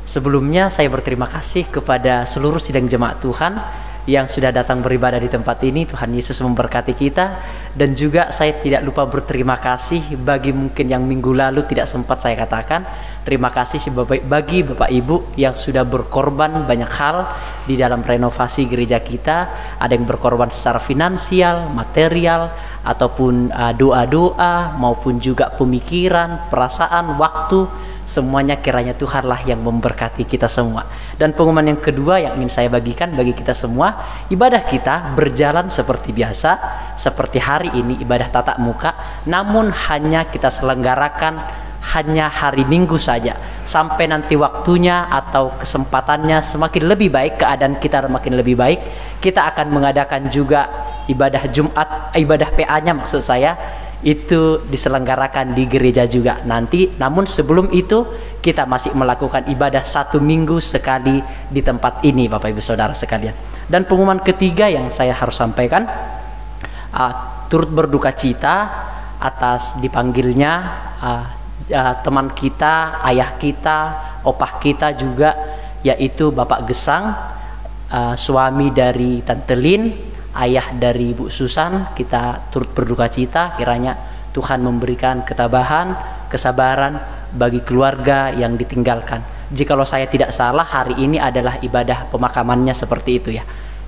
Sebelumnya saya berterima kasih kepada seluruh sidang jemaat Tuhan yang sudah datang beribadah di tempat ini. Tuhan Yesus memberkati kita. Dan juga saya tidak lupa berterima kasih bagi mungkin yang minggu lalu tidak sempat saya katakan. Terima kasih bagi Bapak Ibu yang sudah berkorban banyak hal di dalam renovasi gereja kita. Ada yang berkorban secara finansial, material, ataupun doa-doa, maupun juga pemikiran, perasaan, waktu. Semuanya kiranya Tuhanlah yang memberkati kita semua. Dan pengumuman yang kedua yang ingin saya bagikan bagi kita semua, ibadah kita berjalan seperti biasa. Seperti hari ini ibadah tatap muka, namun hanya kita selenggarakan hanya hari Minggu saja. Sampai nanti waktunya atau kesempatannya semakin lebih baik, keadaan kita makin lebih baik, kita akan mengadakan juga ibadah Jumat, ibadah PA-nya maksud saya, itu diselenggarakan di gereja juga nanti. Namun sebelum itu kita masih melakukan ibadah 1 minggu sekali di tempat ini Bapak Ibu Saudara sekalian. Dan pengumuman ketiga yang saya harus sampaikan, turut berduka cita atas dipanggilnya teman kita, ayah kita, opah kita juga, yaitu Bapak Gesang, suami dari Tante Lin, ayah dari Bu Susan. Kita turut berduka cita, kiranya Tuhan memberikan ketabahan, kesabaran bagi keluarga yang ditinggalkan. Jikalau saya tidak salah, hari ini adalah ibadah pemakamannya seperti itu ya.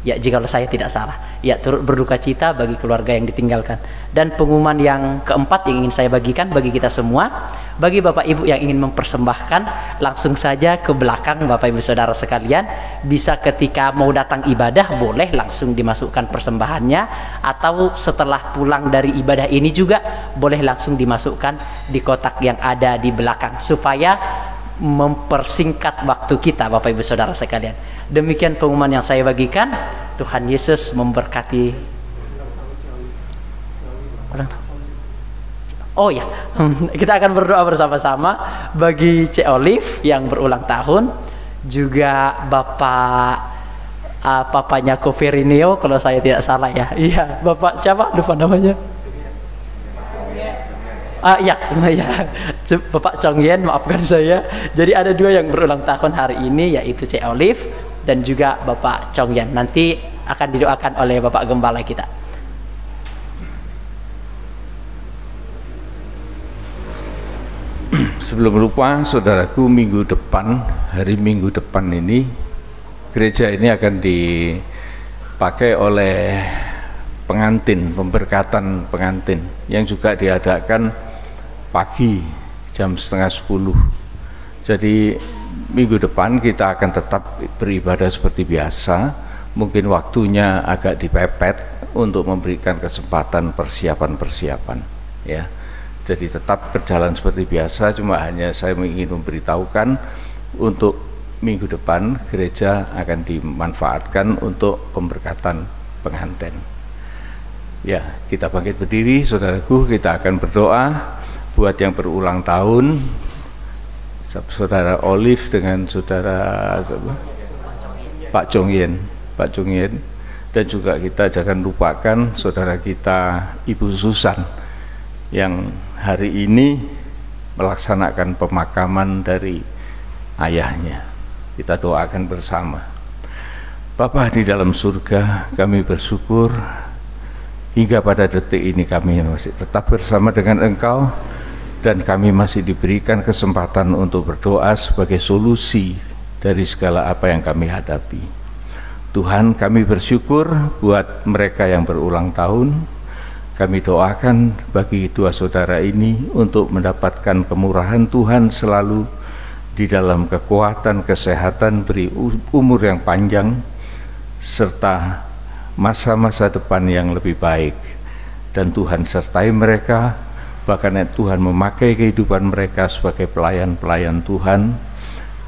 Ya, jikalau saya tidak salah. Ya, turut berduka cita bagi keluarga yang ditinggalkan. Dan pengumuman yang keempat yang ingin saya bagikan bagi kita semua, bagi Bapak Ibu yang ingin mempersembahkan, langsung saja ke belakang Bapak Ibu Saudara sekalian. Bisa ketika mau datang ibadah boleh langsung dimasukkan persembahannya, atau setelah pulang dari ibadah ini juga boleh langsung dimasukkan di kotak yang ada di belakang, supaya mempersingkat waktu kita Bapak Ibu Saudara sekalian. Demikian pengumuman yang saya bagikan. Tuhan Yesus memberkati. Oh ya, kita akan berdoa bersama-sama bagi Cik Olive yang berulang tahun, juga papanya Coverineo kalau saya tidak salah ya. Iya, Bapak siapa? Lupa namanya. Ya, Bapak Chong Yen, maafkan saya. Jadi ada dua yang berulang tahun hari ini, yaitu Cik Olive dan juga Bapak Chong Yen. Nanti akan didoakan oleh Bapak Gembala kita. Sebelum lupa, saudaraku, hari Minggu depan ini, gereja ini akan dipakai oleh pengantin, pemberkatan pengantin, yang juga diadakan pagi jam 9:30. Jadi minggu depan kita akan tetap beribadah seperti biasa, mungkin waktunya agak dipepet untuk memberikan kesempatan persiapan ya. Jadi tetap berjalan seperti biasa, cuma hanya saya ingin memberitahukan untuk minggu depan gereja akan dimanfaatkan untuk pemberkatan pengantin. Ya, kita bangkit berdiri, saudaraku, kita akan berdoa buat yang berulang tahun, saudara Olive dengan saudara Pak Chong Yen, dan juga kita jangan lupakan saudara kita Ibu Susan yang hari ini melaksanakan pemakaman dari ayahnya. Kita doakan bersama. Bapa di dalam surga, kami bersyukur hingga pada detik ini kami masih tetap bersama dengan Engkau, dan kami masih diberikan kesempatan untuk berdoa sebagai solusi dari segala apa yang kami hadapi. Tuhan, kami bersyukur buat mereka yang berulang tahun. Kami doakan bagi dua saudara ini untuk mendapatkan kemurahan Tuhan selalu di dalam kekuatan, kesehatan, beri umur yang panjang, serta masa-masa depan yang lebih baik. Dan Tuhan sertai mereka, bahkan Tuhan memakai kehidupan mereka sebagai pelayan-pelayan Tuhan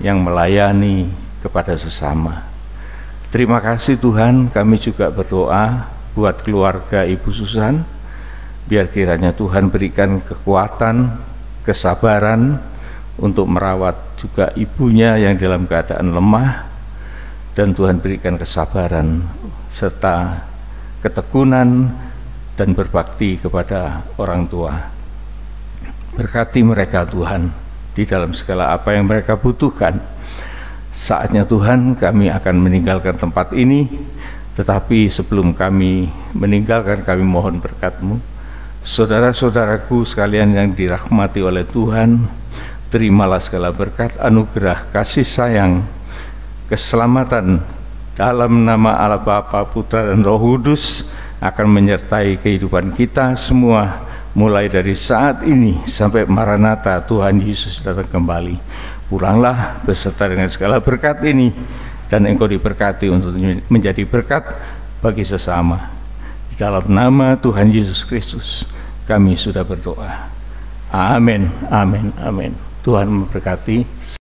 yang melayani kepada sesama. Terima kasih Tuhan. Kami juga berdoa buat keluarga Ibu Susan, biar kiranya Tuhan berikan kekuatan, kesabaran untuk merawat juga ibunya yang dalam keadaan lemah, dan Tuhan berikan kesabaran serta ketekunan dan berbakti kepada orang tua. Berkati mereka Tuhan di dalam segala apa yang mereka butuhkan. Saatnya Tuhan kami akan meninggalkan tempat ini, tetapi sebelum kami meninggalkan, kami mohon berkat-Mu. Saudara-saudaraku sekalian yang dirahmati oleh Tuhan, terimalah segala berkat, anugerah, kasih sayang, keselamatan dalam nama Allah Bapa, Putra dan Roh Kudus akan menyertai kehidupan kita semua, mulai dari saat ini sampai Maranatha Tuhan Yesus datang kembali. Pulanglah beserta dengan segala berkat ini, dan engkau diberkati untuk menjadi berkat bagi sesama. Dalam nama Tuhan Yesus Kristus kami sudah berdoa. Amin, amin, amin. Tuhan memberkati.